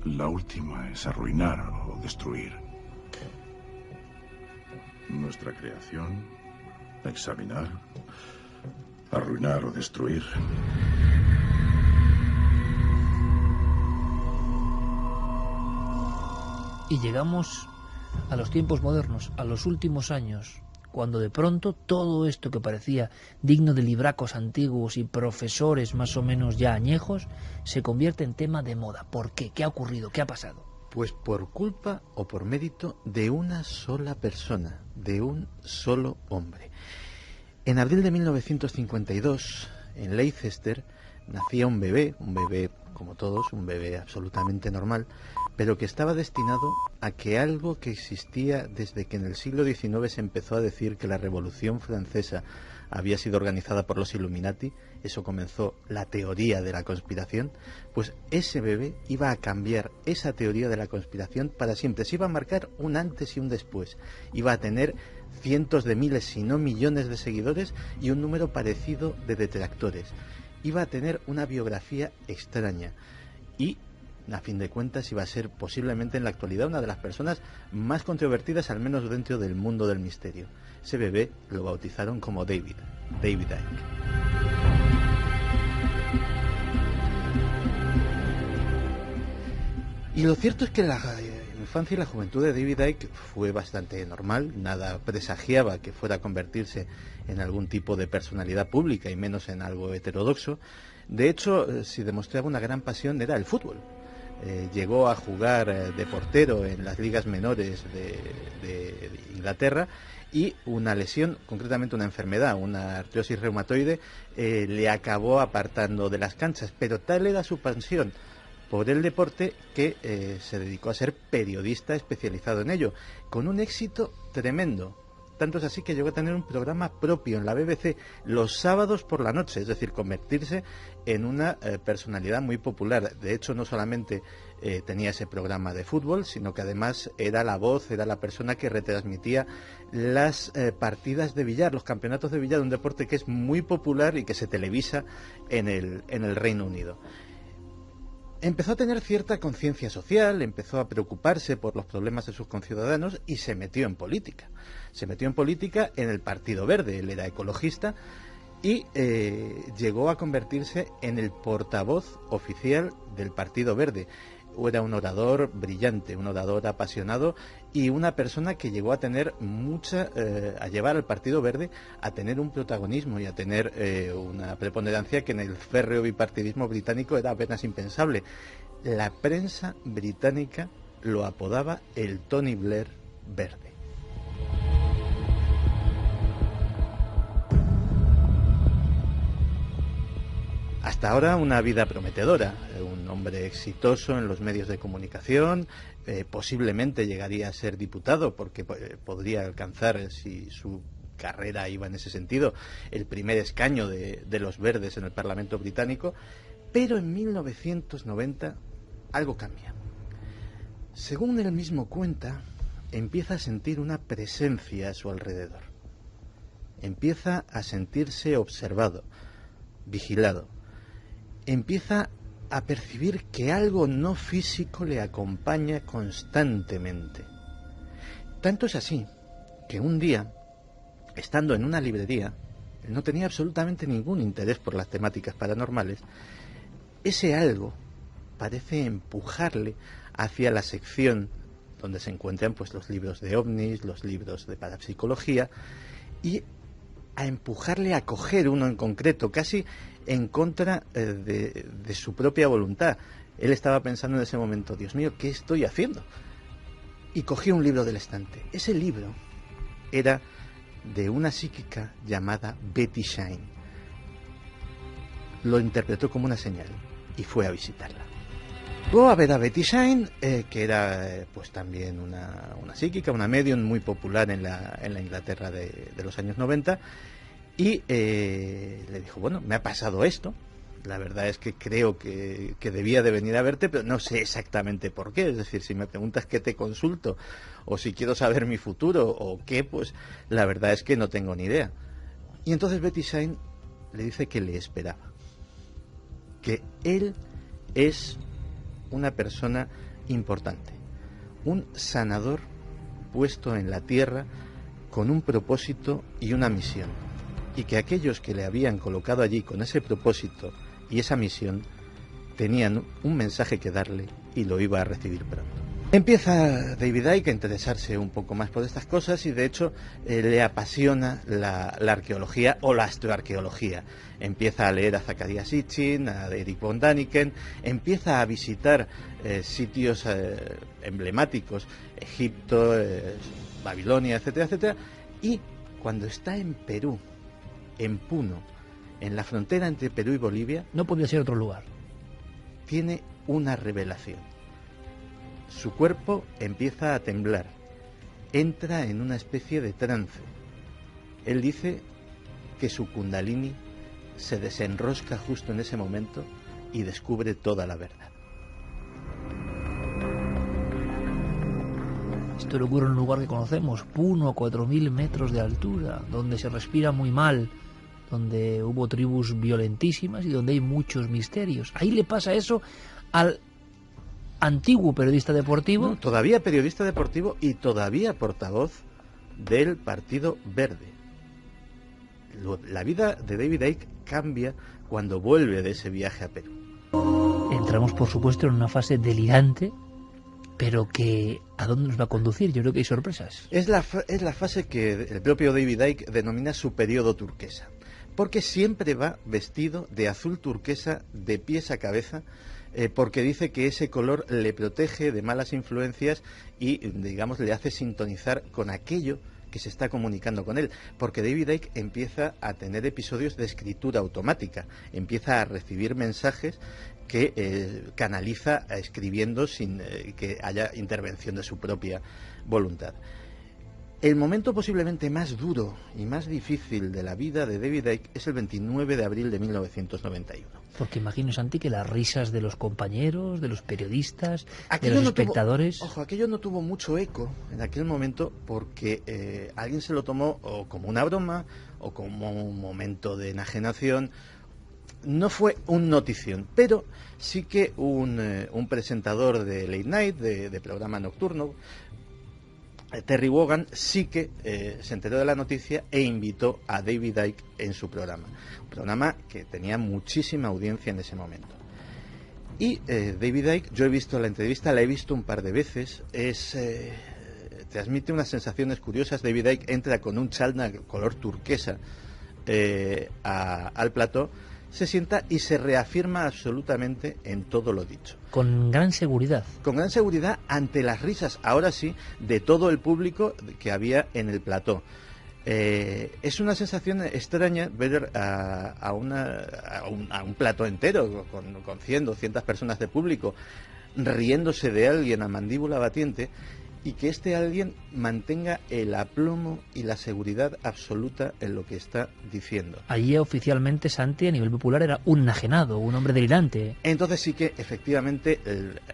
La última es arruinar o destruir. Nuestra creación, examinar, arruinar o destruir. Y llegamos a los tiempos modernos, a los últimos años, cuando de pronto todo esto que parecía digno de libracos antiguos y profesores más o menos ya añejos, se convierte en tema de moda. ¿Por qué? ¿Qué ha ocurrido? ¿Qué ha pasado? Pues por culpa o por mérito de una sola persona, de un solo hombre. En abril de 1952, en Leicester, nacía un bebé como todos, un bebé absolutamente normal, pero que estaba destinado a que algo que existía desde que en el siglo XIX se empezó a decir que la Revolución Francesa había sido organizada por los Illuminati, eso comenzó la teoría de la conspiración, pues ese bebé iba a cambiar esa teoría de la conspiración para siempre, se iba a marcar un antes y un después, iba a tener cientos de miles, si no millones de seguidores y un número parecido de detractores, iba a tener una biografía extraña y, a fin de cuentas, iba a ser posiblemente en la actualidad una de las personas más controvertidas, al menos dentro del mundo del misterio. Ese bebé lo bautizaron como David Icke. Y lo cierto es que la infancia y la juventud de David Icke fue bastante normal, nada presagiaba que fuera a convertirse en algún tipo de personalidad pública y menos en algo heterodoxo. De hecho, si demostraba una gran pasión era el fútbol. Llegó a jugar de portero en las ligas menores de Inglaterra y una lesión, concretamente una enfermedad, una artrosis reumatoide, le acabó apartando de las canchas, pero tal era su pasión por el deporte, que se dedicó a ser periodista especializado en ello, con un éxito tremendo. Tanto es así que llegó a tener un programa propio en la BBC los sábados por la noche, es decir, convertirse en una personalidad muy popular. De hecho, no solamente tenía ese programa de fútbol, sino que además era la voz, era la persona que retransmitía las partidas de billar, los campeonatos de billar, un deporte que es muy popular y que se televisa en el Reino Unido. Empezó a tener cierta conciencia social, empezó a preocuparse por los problemas de sus conciudadanos y se metió en política. Se metió en política en el Partido Verde, él era ecologista y llegó a convertirse en el portavoz oficial del Partido Verde. Era un orador brillante, un orador apasionado y una persona que llegó a tener a llevar al Partido Verde a tener un protagonismo y a tener una preponderancia que en el férreo bipartidismo británico era apenas impensable. La prensa británica lo apodaba el Tony Blair verde. Hasta ahora una vida prometedora, un hombre exitoso en los medios de comunicación, posiblemente llegaría a ser diputado porque podría alcanzar, si su carrera iba en ese sentido, el primer escaño de los verdes en el Parlamento británico, pero en 1990 algo cambia. Según él mismo cuenta, empieza a sentir una presencia a su alrededor, empieza a sentirse observado, vigilado. Empieza a percibir que algo no físico le acompaña constantemente. Tanto es así que un día, estando en una librería, él no tenía absolutamente ningún interés por las temáticas paranormales, ese algo parece empujarle hacia la sección donde se encuentran pues los libros de ovnis, los libros de parapsicología, y a empujarle a coger uno en concreto, casi en contra de su propia voluntad. Él estaba pensando en ese momento, Dios mío, ¿qué estoy haciendo? Y cogió un libro del estante. Ese libro era de una psíquica llamada Betty Shine. Lo interpretó como una señal y fue a visitarla. Fue a ver a Betty Shine, que era pues también una psíquica, una medium muy popular en la Inglaterra de los años 90, y le dijo, bueno, me ha pasado esto, la verdad es que creo que debía de venir a verte, pero no sé exactamente por qué, es decir, si me preguntas qué te consulto, o si quiero saber mi futuro, o qué, pues la verdad es que no tengo ni idea. Y entonces Betty Shine le dice que le esperaba, que él es una persona importante, un sanador puesto en la tierra con un propósito y una misión, y que aquellos que le habían colocado allí con ese propósito y esa misión tenían un mensaje que darle y lo iba a recibir pronto. Empieza David Icke a interesarse un poco más por estas cosas y de hecho le apasiona la arqueología o la astroarqueología. Empieza a leer a Zecharia Sitchin, a Erich von Däniken, empieza a visitar sitios emblemáticos, Egipto, Babilonia, etcétera, etcétera, y cuando está en Perú, en Puno, en la frontera entre Perú y Bolivia, no podía ser otro lugar, tiene una revelación. Su cuerpo empieza a temblar, entra en una especie de trance. Él dice que su kundalini se desenrosca justo en ese momento y descubre toda la verdad. Esto le ocurre en un lugar que conocemos, Puno, 4.000 metros de altura, donde se respira muy mal, donde hubo tribus violentísimas y donde hay muchos misterios. Ahí le pasa eso al antiguo periodista deportivo. No, todavía periodista deportivo y todavía portavoz del Partido Verde. La vida de David Icke cambia cuando vuelve de ese viaje a Perú. Entramos, por supuesto, en una fase delirante, pero que ¿a dónde nos va a conducir? Yo creo que hay sorpresas. Es la fase que el propio David Icke denomina su periodo turquesa, porque siempre va vestido de azul turquesa de pies a cabeza, porque dice que ese color le protege de malas influencias y, digamos, le hace sintonizar con aquello que se está comunicando con él, porque David Icke empieza a tener episodios de escritura automática, empieza a recibir mensajes que canaliza escribiendo sin que haya intervención de su propia voluntad. El momento posiblemente más duro y más difícil de la vida de David Icke es el 29 de abril de 1991. Porque imagino, Santi, que las risas de los compañeros, de los periodistas, de los espectadores... Aquello no tuvo mucho eco en aquel momento porque alguien se lo tomó o como una broma o como un momento de enajenación. No fue un notición, pero sí que un presentador de late night, de programa nocturno, Terry Wogan, sí que se enteró de la noticia e invitó a David Icke en su programa. Un programa que tenía muchísima audiencia en ese momento. Y David Icke, yo he visto la entrevista, la he visto un par de veces, transmite unas sensaciones curiosas. David Icke entra con un chalna color turquesa al plató, se sienta y se reafirma absolutamente en todo lo dicho. Con gran seguridad. Con gran seguridad ante las risas, ahora sí, de todo el público que había en el plató. Es una sensación extraña ver a un plató entero con 100, 200 personas de público riéndose de alguien a mandíbula batiente, y que este alguien mantenga el aplomo y la seguridad absoluta en lo que está diciendo. Allí oficialmente, Santi, a nivel popular, era un enajenado, un hombre delirante. Entonces sí que efectivamente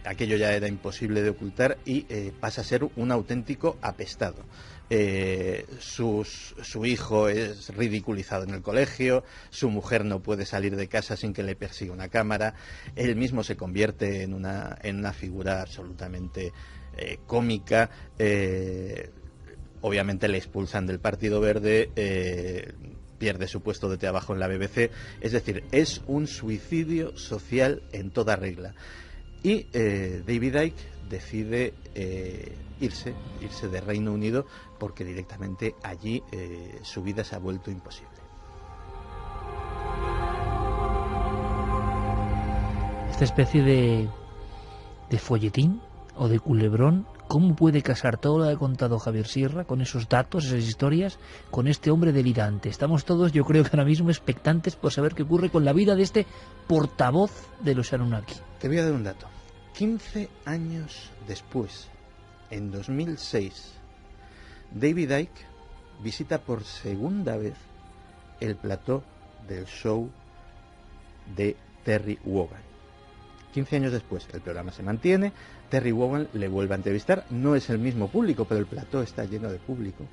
aquello ya era imposible de ocultar y pasa a ser un auténtico apestado. Su hijo es ridiculizado en el colegio, su mujer no puede salir de casa sin que le persiga una cámara, él mismo se convierte en una figura absolutamente cómica. Obviamente le expulsan del Partido Verde, pierde su puesto de trabajo en la BBC, es decir, es un suicidio social en toda regla. Y David Icke decide irse de Reino Unido porque directamente allí su vida se ha vuelto imposible. Esta especie de folletín o de culebrón, ¿cómo puede casar todo lo que ha contado Javier Sierra con esos datos, esas historias, con este hombre delirante? Estamos todos, yo creo que ahora mismo, expectantes por saber qué ocurre con la vida de este portavoz de los Anunnaki. Te voy a dar un dato. 15 años después, en 2006, David Icke visita por segunda vez el plató del show de Terry Wogan. 15 años después, el programa se mantiene, Terry Wogan le vuelve a entrevistar, no es el mismo público, pero el plató está lleno de público,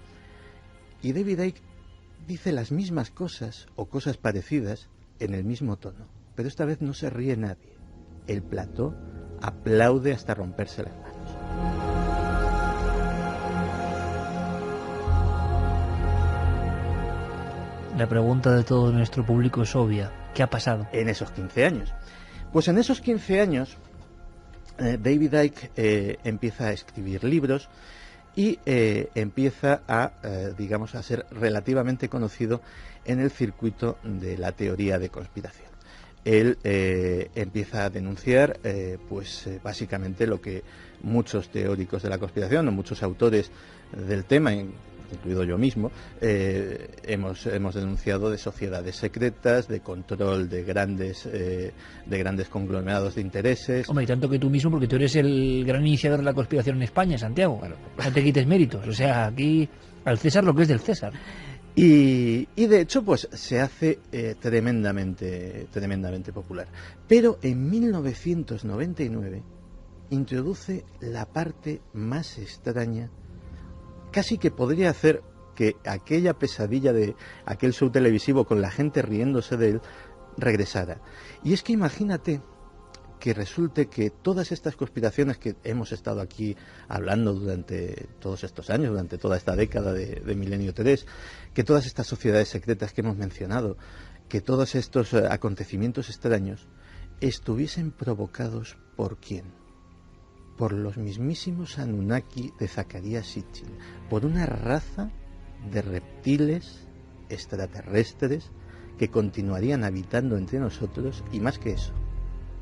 y David Icke dice las mismas cosas o cosas parecidas en el mismo tono, pero esta vez no se ríe nadie. El plató aplaude hasta romperse las manos. La pregunta de todo nuestro público es obvia. ¿Qué ha pasado en esos 15 años? Pues en esos 15 años David Icke empieza a escribir libros y empieza a ser relativamente conocido en el circuito de la teoría de conspiración. Él empieza a denunciar básicamente lo que muchos teóricos de la conspiración o muchos autores del tema, incluido yo mismo, hemos denunciado de sociedades secretas, de control de grandes conglomerados de intereses. Hombre, y tanto que tú mismo, porque tú eres el gran iniciador de la conspiración en España, Santiago. Bueno, no te quites méritos. O sea, aquí al César lo que es del César. Y de hecho, pues se hace tremendamente popular. Pero en 1999 introduce la parte más extraña. Casi que podría hacer que aquella pesadilla de aquel show televisivo con la gente riéndose de él regresara. Y es que imagínate que resulte que todas estas conspiraciones que hemos estado aquí hablando durante todos estos años, durante toda esta década de Milenio 3, que todas estas sociedades secretas que hemos mencionado, que todos estos acontecimientos extraños estuviesen provocados ¿por quién? Por los mismísimos Anunnaki de Zecharia Sitchin, por una raza de reptiles extraterrestres que continuarían habitando entre nosotros y, más que eso,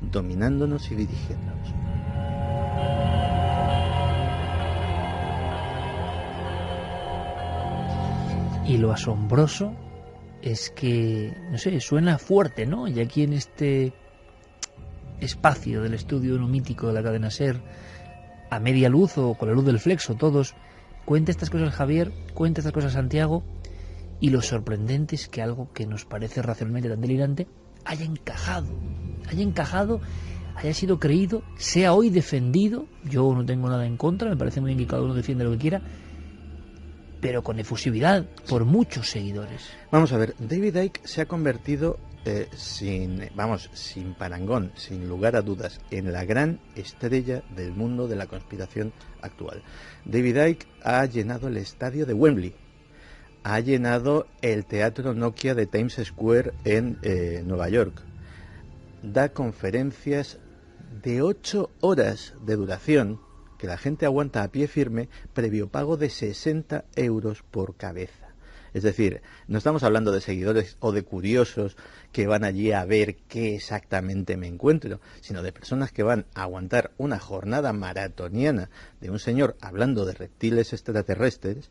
dominándonos y dirigiéndonos. Y lo asombroso es que, no sé, suena fuerte, ¿no? Y aquí en este espacio del estudio numítico de la cadena SER, a media luz o con la luz del flexo, todos, cuenta estas cosas Javier, cuenta estas cosas Santiago, y lo sorprendente es que algo que nos parece racionalmente tan delirante haya encajado, haya sido creído, sea hoy defendido. Yo no tengo nada en contra, me parece muy bien que cada uno defienda lo que quiera, pero con efusividad por muchos seguidores. Vamos a ver, David Icke se ha convertido sin parangón, sin lugar a dudas, en la gran estrella del mundo de la conspiración actual. David Icke ha llenado el estadio de Wembley, ha llenado el teatro Nokia de Times Square en Nueva York, da conferencias de 8 horas de duración que la gente aguanta a pie firme, previo pago de 60 euros por cabeza. Es decir, no estamos hablando de seguidores o de curiosos que van allí a ver qué exactamente me encuentro, sino de personas que van a aguantar una jornada maratoniana de un señor hablando de reptiles extraterrestres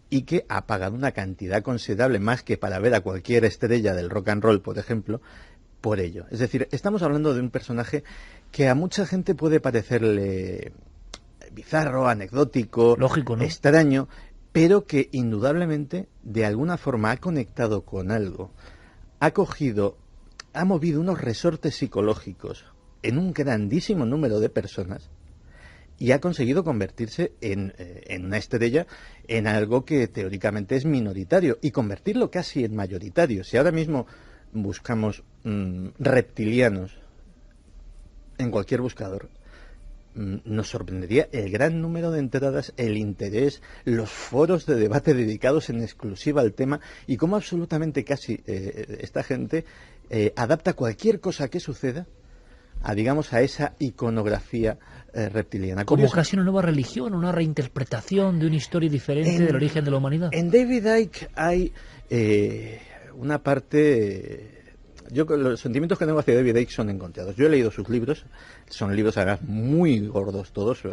y que ha pagado una cantidad considerable, más que para ver a cualquier estrella del rock and roll, por ejemplo, por ello. Es decir, estamos hablando de un personaje que a mucha gente puede parecerle bizarro, anecdótico, lógico, ¿no?, extraño, pero que indudablemente de alguna forma ha conectado con algo, ha movido unos resortes psicológicos en un grandísimo número de personas y ha conseguido convertirse en una estrella, en algo que teóricamente es minoritario, y convertirlo casi en mayoritario. Si ahora mismo buscamos reptilianos en cualquier buscador, nos sorprendería el gran número de entradas, el interés, los foros de debate dedicados en exclusiva al tema, y cómo absolutamente casi esta gente adapta cualquier cosa que suceda a esa iconografía reptiliana. Como casi una nueva religión, una reinterpretación de una historia diferente del origen de la humanidad. En David Icke hay una parte... Yo los sentimientos que tengo hacia David Icke son encontrados. Yo he leído sus libros, son libros además muy gordos todos,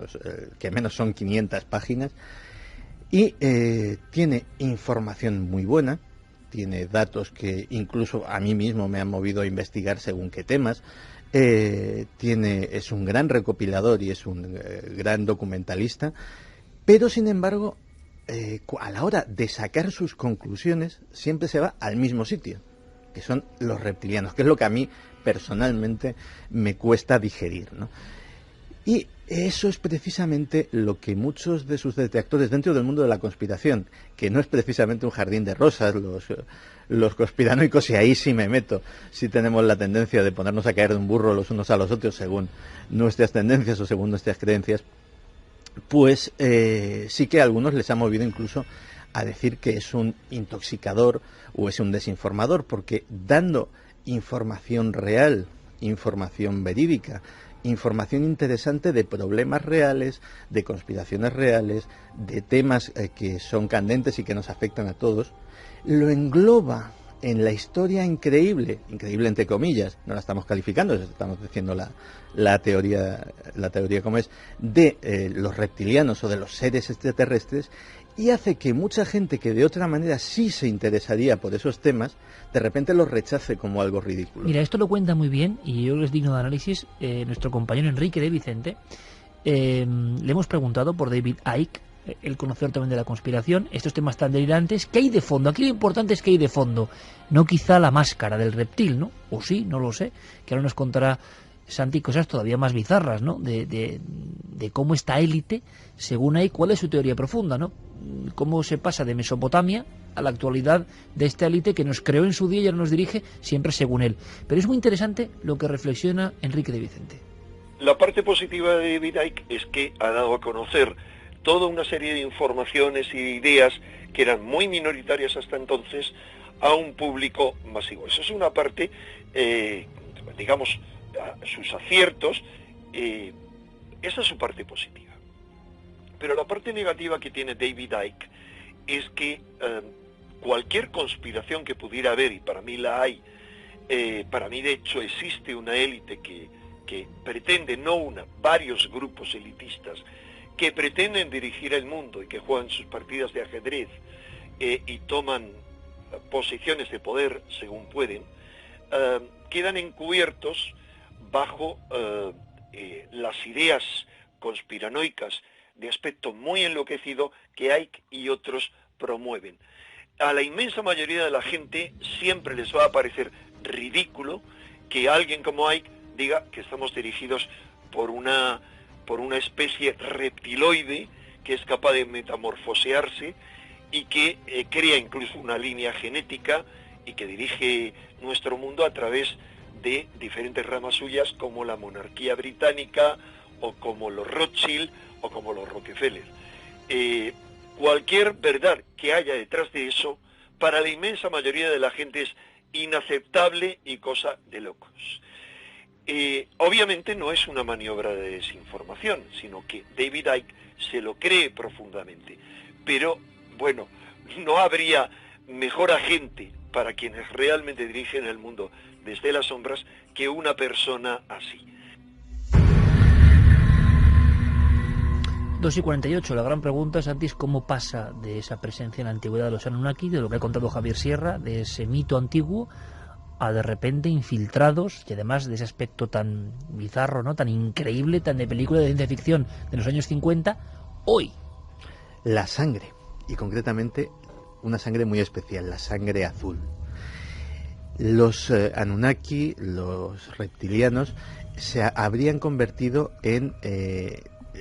que menos son 500 páginas, y tiene información muy buena, tiene datos que incluso a mí mismo me han movido a investigar según qué temas, es un gran recopilador y es un gran documentalista, pero sin embargo, a la hora de sacar sus conclusiones, siempre se va al mismo sitio, que son los reptilianos, que es lo que a mí personalmente me cuesta digerir, ¿no? Y eso es precisamente lo que muchos de sus detractores dentro del mundo de la conspiración, que no es precisamente un jardín de rosas, los conspiranoicos, y ahí sí me meto, sí tenemos la tendencia de ponernos a caer de un burro los unos a los otros según nuestras tendencias o según nuestras creencias, pues sí que a algunos les ha movido incluso a decir que es un intoxicador o es un desinformador, porque dando información real, información verídica, información interesante de problemas reales, de conspiraciones reales, de temas que son candentes y que nos afectan a todos, lo engloba en la historia increíble entre comillas, no la estamos calificando, estamos diciendo la teoría como es, de los reptilianos o de los seres extraterrestres, y hace que mucha gente que de otra manera sí se interesaría por esos temas, de repente los rechace como algo ridículo. Mira, esto lo cuenta muy bien, y yo creo que es digno de análisis, nuestro compañero Enrique de Vicente. Le hemos preguntado por David Icke, el conocedor también de la conspiración, estos temas tan delirantes. ¿Qué hay de fondo? Aquí lo importante es que hay de fondo, no quizá la máscara del reptil, ¿no? O sí, no lo sé, que ahora nos contará Santi cosas todavía más bizarras, ¿no? De cómo esta élite, según hay, cuál es su teoría profunda, ¿no? Cómo se pasa de Mesopotamia a la actualidad de esta élite que nos creó en su día y ahora nos dirige siempre según él. Pero es muy interesante lo que reflexiona Enrique de Vicente. La parte positiva de David Icke es que ha dado a conocer toda una serie de informaciones y ideas que eran muy minoritarias hasta entonces a un público masivo. Esa es una parte, digamos, sus aciertos, esa es su parte positiva. Pero la parte negativa que tiene David Icke es que cualquier conspiración que pudiera haber, y para mí la hay, para mí de hecho existe una élite que pretende, no una, varios grupos elitistas que pretenden dirigir el mundo y que juegan sus partidas de ajedrez y toman posiciones de poder según pueden, quedan encubiertos bajo las ideas conspiranoicas de aspecto muy enloquecido que Icke y otros promueven. A la inmensa mayoría de la gente siempre les va a parecer ridículo que alguien como Icke diga que estamos dirigidos por una especie reptiloide que es capaz de metamorfosearse y que crea incluso una línea genética y que dirige nuestro mundo a través de diferentes ramas suyas como la monarquía británica o como los Rothschild o como los Rockefeller. Cualquier verdad que haya detrás de eso, para la inmensa mayoría de la gente es inaceptable y cosa de locos. Obviamente no es una maniobra de desinformación, sino que David Icke se lo cree profundamente. Pero, bueno, no habría mejor agente para quienes realmente dirigen el mundo desde las sombras que una persona así. 2:48, la gran pregunta, Santi, es cómo pasa de esa presencia en la antigüedad de los Anunnaki, de lo que ha contado Javier Sierra, de ese mito antiguo, a de repente infiltrados, y además de ese aspecto tan bizarro, ¿no?, tan increíble, tan de película de ciencia ficción de los años 50, hoy. La sangre, y concretamente una sangre muy especial, la sangre azul. Los Anunnaki, los reptilianos, se habrían convertido en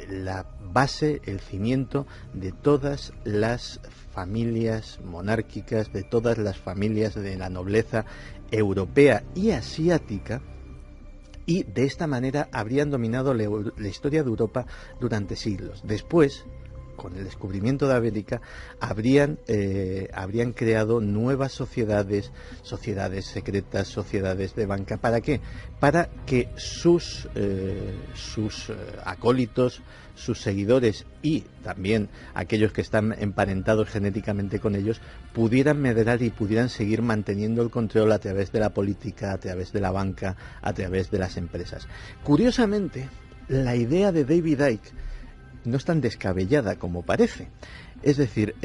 la base, el cimiento de todas las familias monárquicas, de todas las familias de la nobleza europea y asiática, y de esta manera habrían dominado la historia de Europa durante siglos. Después, con el descubrimiento de América, habrían creado nuevas sociedades secretas, sociedades de banca. ¿Para qué? Para que sus acólitos, sus seguidores y también aquellos que están emparentados genéticamente con ellos pudieran medrar y pudieran seguir manteniendo el control a través de la política, a través de la banca, a través de las empresas. Curiosamente, la idea de David Icke no es tan descabellada como parece. Es decir,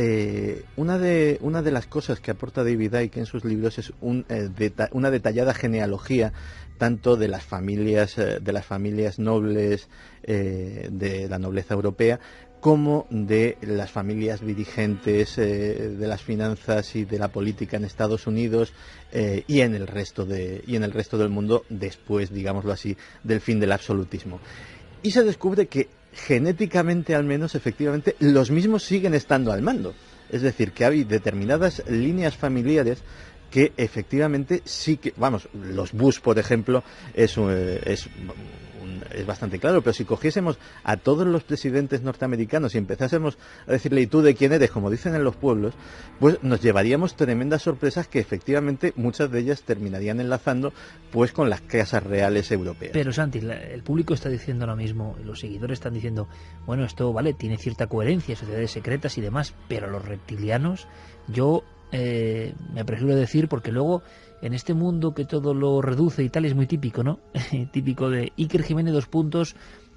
una de las cosas que aporta David Icke en sus libros es una detallada genealogía tanto de las familias nobles de la nobleza europea como de las familias dirigentes de las finanzas y de la política en Estados Unidos y en el resto del mundo después, digámoslo así, del fin del absolutismo. Y se descubre que genéticamente, al menos, efectivamente, los mismos siguen estando al mando. Es decir, que hay determinadas líneas familiares que efectivamente sí que, vamos, los Bush, por ejemplo, es bastante claro, pero si cogiésemos a todos los presidentes norteamericanos y empezásemos a decirle, ¿y tú de quién eres?, como dicen en los pueblos, pues nos llevaríamos tremendas sorpresas que efectivamente muchas de ellas terminarían enlazando pues con las casas reales europeas. Pero Santi, el público está diciendo lo mismo, los seguidores están diciendo, bueno, esto vale, tiene cierta coherencia, sociedades secretas y demás, pero los reptilianos, yo me apresuro a decir, porque luego en este mundo que todo lo reduce y tal, es muy típico, ¿no? Típico de Iker Jiménez,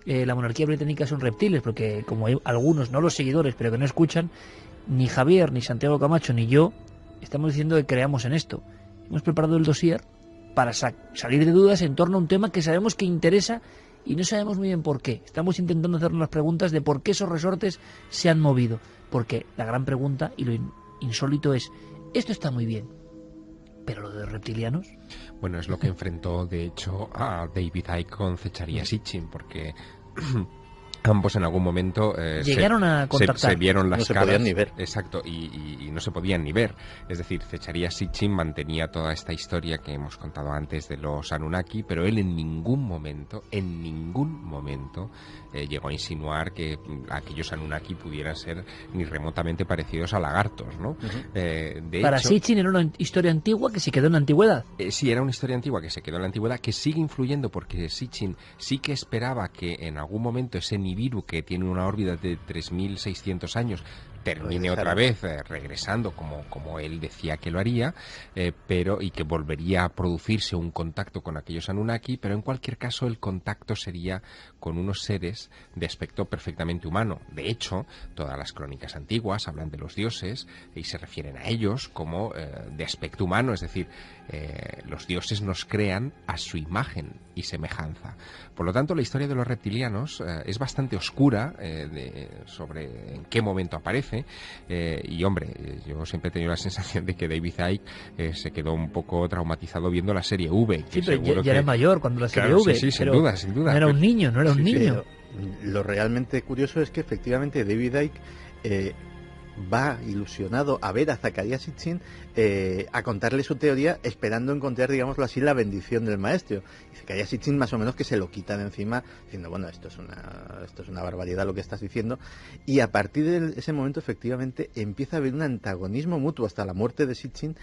la monarquía británica son reptiles, porque como hay algunos, no los seguidores, pero que no escuchan, ni Javier, ni Santiago Camacho, ni yo, estamos diciendo que creamos en esto. Hemos preparado el dossier para salir de dudas en torno a un tema que sabemos que interesa y no sabemos muy bien por qué. Estamos intentando hacernos las preguntas de por qué esos resortes se han movido. Porque la gran pregunta y lo insólito es, esto está muy bien, ¿pero lo de los reptilianos? Bueno, es lo que enfrentó, de hecho, a David Icke con Zecharia Sitchin, porque ambos en algún momento llegaron a contactar. Se vieron las caras. No se podían ni ver. Exacto, y no se podían ni ver. Es decir, Zecharia Sitchin mantenía toda esta historia que hemos contado antes de los Anunnaki, pero él en ningún momento llegó a insinuar que aquellos Anunnaki pudieran ser ni remotamente parecidos a lagartos, ¿no? Para Sitchin era una historia antigua que se quedó en la antigüedad. Sí, era una historia antigua que se quedó en la antigüedad, que sigue influyendo, porque Sitchin sí que esperaba que en algún momento ese Nibiru, que tiene una órbita de 3.600 años, termine otra vez regresando como él decía que lo haría, pero y que volvería a producirse un contacto con aquellos Anunnaki, pero en cualquier caso el contacto sería con unos seres de aspecto perfectamente humano. De hecho, todas las crónicas antiguas hablan de los dioses y se refieren a ellos como de aspecto humano, es decir, los dioses nos crean a su imagen y semejanza. Por lo tanto, la historia de los reptilianos es bastante oscura sobre en qué momento aparece, y hombre, yo siempre he tenido la sensación de que David Icke se quedó un poco traumatizado viendo la serie V. Sí, pero ya era mayor cuando la serie V. Sí, sin duda. No era un niño, no era un niño. Lo realmente curioso es que efectivamente David Icke va ilusionado a ver a Zecharia Sitchin a contarle su teoría, esperando encontrar, digámoslo así, la bendición del maestro. Y Zecharia Sitchin más o menos que se lo quita de encima, diciendo, bueno, esto es una barbaridad lo que estás diciendo. Y a partir de ese momento, efectivamente, empieza a haber un antagonismo mutuo hasta la muerte de Sitchin,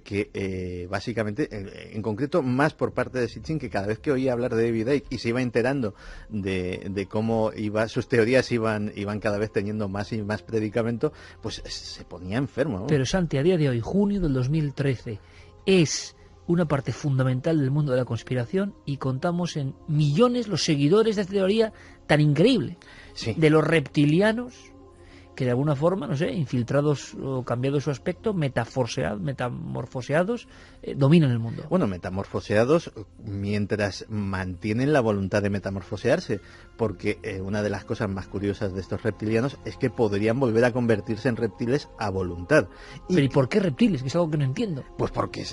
que básicamente, en concreto, más por parte de Sitchin, que cada vez que oía hablar de David Icke y se iba enterando de cómo sus teorías iban cada vez teniendo más y más predicamento, pues se ponía enfermo, ¿no? Pero Santi, a día de hoy, junio del 2013, es una parte fundamental del mundo de la conspiración y contamos en millones los seguidores de esta teoría tan increíble, sí, de los reptilianos que de alguna forma, no sé, infiltrados o cambiado su aspecto, metamorfoseados, dominan el mundo. Bueno, metamorfoseados mientras mantienen la voluntad de metamorfosearse, porque una de las cosas más curiosas de estos reptilianos es que podrían volver a convertirse en reptiles a voluntad. ¿Pero y por qué reptiles? Que es algo que no entiendo. Pues porque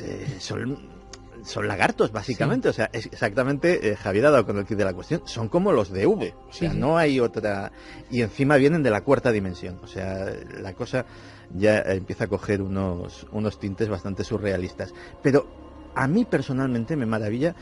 son lagartos, básicamente. Sí. O sea, es exactamente, Javier ha dado con el kit de la cuestión, son como los de V. O sea, sí. No hay otra. Y encima vienen de la cuarta dimensión. O sea, la cosa ya empieza a coger unos tintes bastante surrealistas. Pero a mí personalmente me maravilla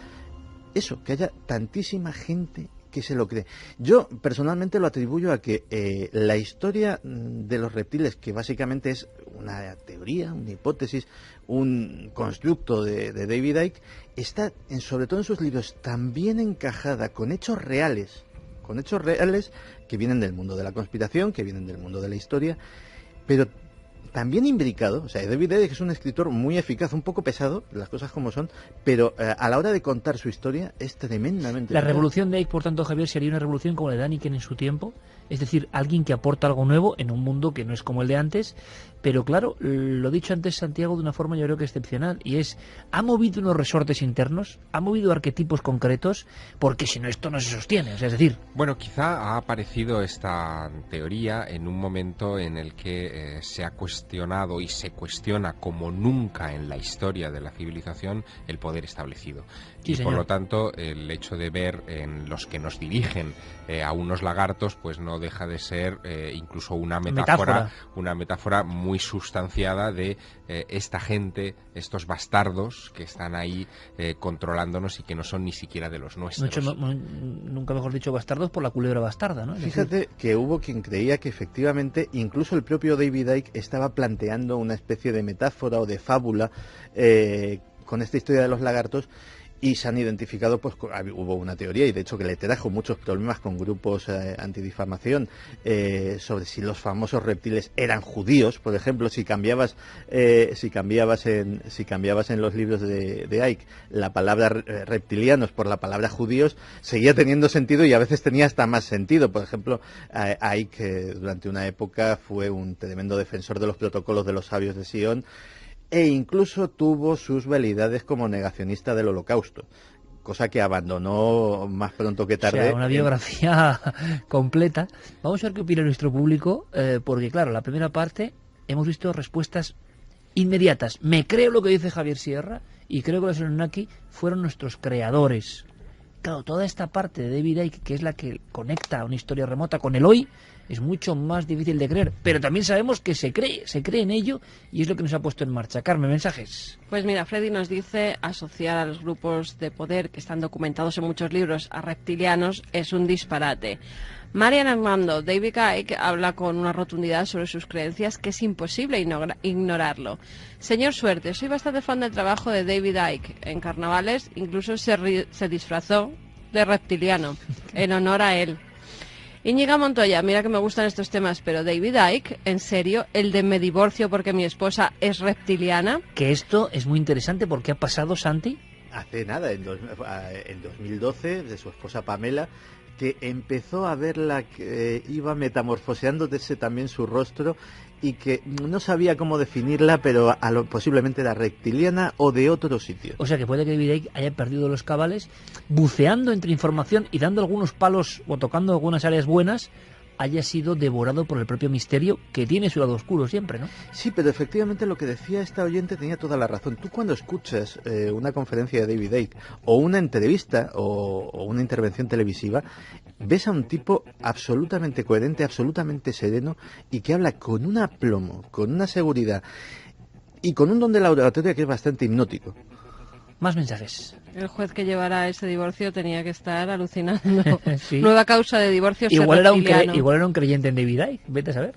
eso, que haya tantísima gente que se lo cree. Yo personalmente lo atribuyo a que la historia de los reptiles, que básicamente es una teoría, una hipótesis, un constructo de David Icke, está, sobre todo en sus libros, tan bien encajada con hechos reales que vienen del mundo de la conspiración, que vienen del mundo de la historia, pero también imbricado. O sea, David Icke es un escritor muy eficaz, un poco pesado, las cosas como son, pero a la hora de contar su historia es tremendamente... La revolución de Icke, por tanto, Javier, sería una revolución como la de Daniken en su tiempo, es decir, alguien que aporta algo nuevo en un mundo que no es como el de antes, pero claro, lo dicho antes Santiago de una forma yo creo que excepcional, y es, ha movido unos resortes internos, ha movido arquetipos concretos, porque si no esto no se sostiene, o sea, es decir... Bueno, quizá ha aparecido esta teoría en un momento en el que se ha cuestionado y se cuestiona como nunca en la historia de la civilización el poder establecido. Sí, y señor. por lo tanto, el hecho de ver en los que nos dirigen a unos lagartos, pues no deja de ser incluso una metáfora muy sustanciada de esta gente, estos bastardos que están ahí controlándonos y que no son ni siquiera de los nuestros. Nunca mejor dicho bastardos por la culebra bastarda, ¿no? Fíjate que hubo quien creía que efectivamente incluso el propio David Icke estaba planteando una especie de metáfora o de fábula con esta historia de los lagartos. Y se han identificado, pues hubo una teoría, y de hecho que le trajo muchos problemas con grupos antidifamación, sobre si los famosos reptiles eran judíos, por ejemplo, si cambiabas en los libros de Icke la palabra reptilianos por la palabra judíos, seguía teniendo sentido y a veces tenía hasta más sentido. Por ejemplo, Icke durante una época fue un tremendo defensor de los protocolos de los sabios de Sion, e incluso tuvo sus veleidades como negacionista del Holocausto, cosa que abandonó más pronto que tarde. O sea, una biografía completa. Vamos a ver qué opina nuestro público, porque claro, la primera parte hemos visto respuestas inmediatas. Me creo lo que dice Javier Sierra y creo que los Anunnaki fueron nuestros creadores. Claro, toda esta parte de David Icke, que es la que conecta una historia remota con el hoy, es mucho más difícil de creer, pero también sabemos que se cree en ello y es lo que nos ha puesto en marcha. Carmen, mensajes. Pues mira, Freddy nos dice, asociar a los grupos de poder que están documentados en muchos libros a reptilianos es un disparate. Marian Armando, David Icke habla con una rotundidad sobre sus creencias que es imposible ignorarlo. Señor Suerte, soy bastante fan del trabajo de David Icke. En carnavales incluso se disfrazó de reptiliano en honor a él. Íñiga Montoya, mira que me gustan estos temas, pero David Icke, ¿en serio? ¿El de me divorcio porque mi esposa es reptiliana? Que esto es muy interesante porque ha pasado, Santi. Hace nada, en 2012, de su esposa Pamela, que empezó a verla que iba metamorfoseándose también su rostro y que no sabía cómo definirla, pero posiblemente era reptiliana o de otro sitio. O sea que puede que David Icke haya perdido los cabales, buceando entre información y dando algunos palos o tocando algunas áreas buenas, haya sido devorado por el propio misterio, que tiene su lado oscuro siempre, ¿no? Sí, pero efectivamente lo que decía esta oyente tenía toda la razón. Tú cuando escuchas una conferencia de David Icke o una entrevista o una intervención televisiva, ves a un tipo absolutamente coherente, absolutamente sereno y que habla con un aplomo, con una seguridad y con un don de la oratoria que es bastante hipnótico. Más mensajes. El juez que llevara ese divorcio tenía que estar alucinando. Sí. Nueva causa de divorcio. Igual era un creyente en David Icke, vete a saber.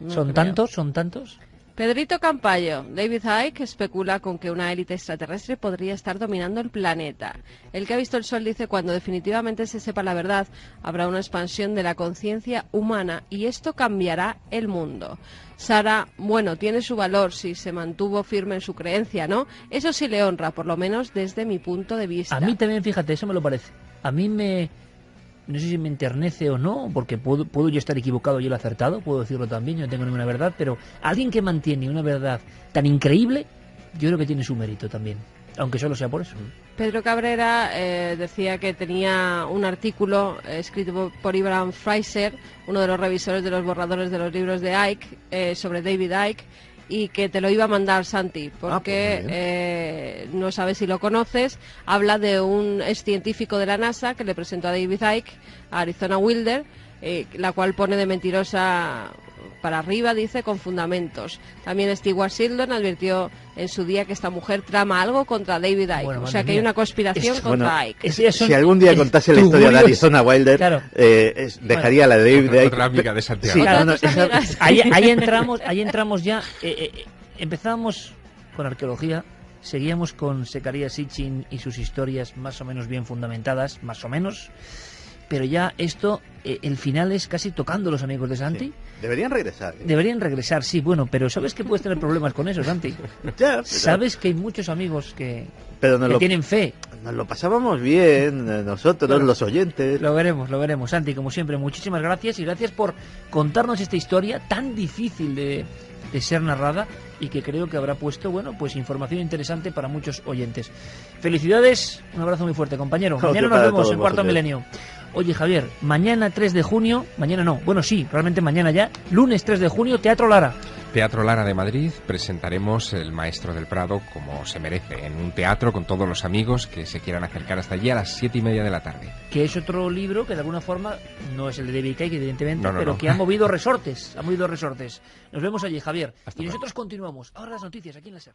Son tantos. Pedrito Campayo, David Icke especula con que una élite extraterrestre podría estar dominando el planeta. El que ha visto el sol dice: cuando definitivamente se sepa la verdad, habrá una expansión de la conciencia humana y esto cambiará el mundo. Sara, bueno, tiene su valor si se mantuvo firme en su creencia, ¿no? Eso sí le honra, por lo menos desde mi punto de vista. A mí también, fíjate, eso me lo parece. A mí no sé si me enternece o no, porque puedo yo estar equivocado y él acertado, puedo decirlo también, yo no tengo ninguna verdad, pero alguien que mantiene una verdad tan increíble, yo creo que tiene su mérito también, aunque solo sea por eso. Pedro Cabrera decía que tenía un artículo escrito por Ibrahim Fraser, uno de los revisores de los borradores de los libros de Icke, sobre David Icke, y que te lo iba a mandar, Santi, porque no sabes si lo conoces. Habla de un excientífico de la NASA que le presentó a David Icke, a Arizona Wilder, la cual pone de mentirosa para arriba, dice, con fundamentos. También Stewart Sheldon advirtió en su día que esta mujer trama algo contra David Icke. Bueno, o sea que hay una conspiración contra Icke. Si algún día contase la historia de Arizona Wilder, claro, dejaría la de David Icke. Otra amiga de Santiago. Sí, claro, ahí entramos ya. Empezábamos con arqueología, seguíamos con Zecarías Sitchin y sus historias más o menos bien fundamentadas, más o menos. Pero ya esto, el final es casi tocando los amigos de Santi. Sí. Deberían regresar. Deberían regresar, sí, bueno, pero ¿sabes que puedes tener problemas con eso, Santi? Ya, pero... ¿Sabes que hay muchos amigos que tienen fe? Nos lo pasábamos bien, nosotros, claro, los oyentes. Lo veremos. Santi, como siempre, muchísimas gracias y gracias por contarnos esta historia tan difícil de ser narrada y que creo que habrá puesto, bueno, pues información interesante para muchos oyentes. Felicidades, un abrazo muy fuerte, compañero. Mañana nos vemos en Cuarto Milenio. Oye, Javier, mañana 3 de junio, mañana no, bueno sí, realmente mañana ya, lunes 3 de junio, Teatro Lara. Teatro Lara de Madrid, presentaremos El Maestro del Prado como se merece, en un teatro con todos los amigos que se quieran acercar hasta allí a las 7:30 de la tarde. Que es otro libro que de alguna forma, no es el de David Icke, evidentemente, pero que ha movido resortes. Nos vemos allí, Javier. Y nosotros continuamos. Ahora las noticias aquí en la SER.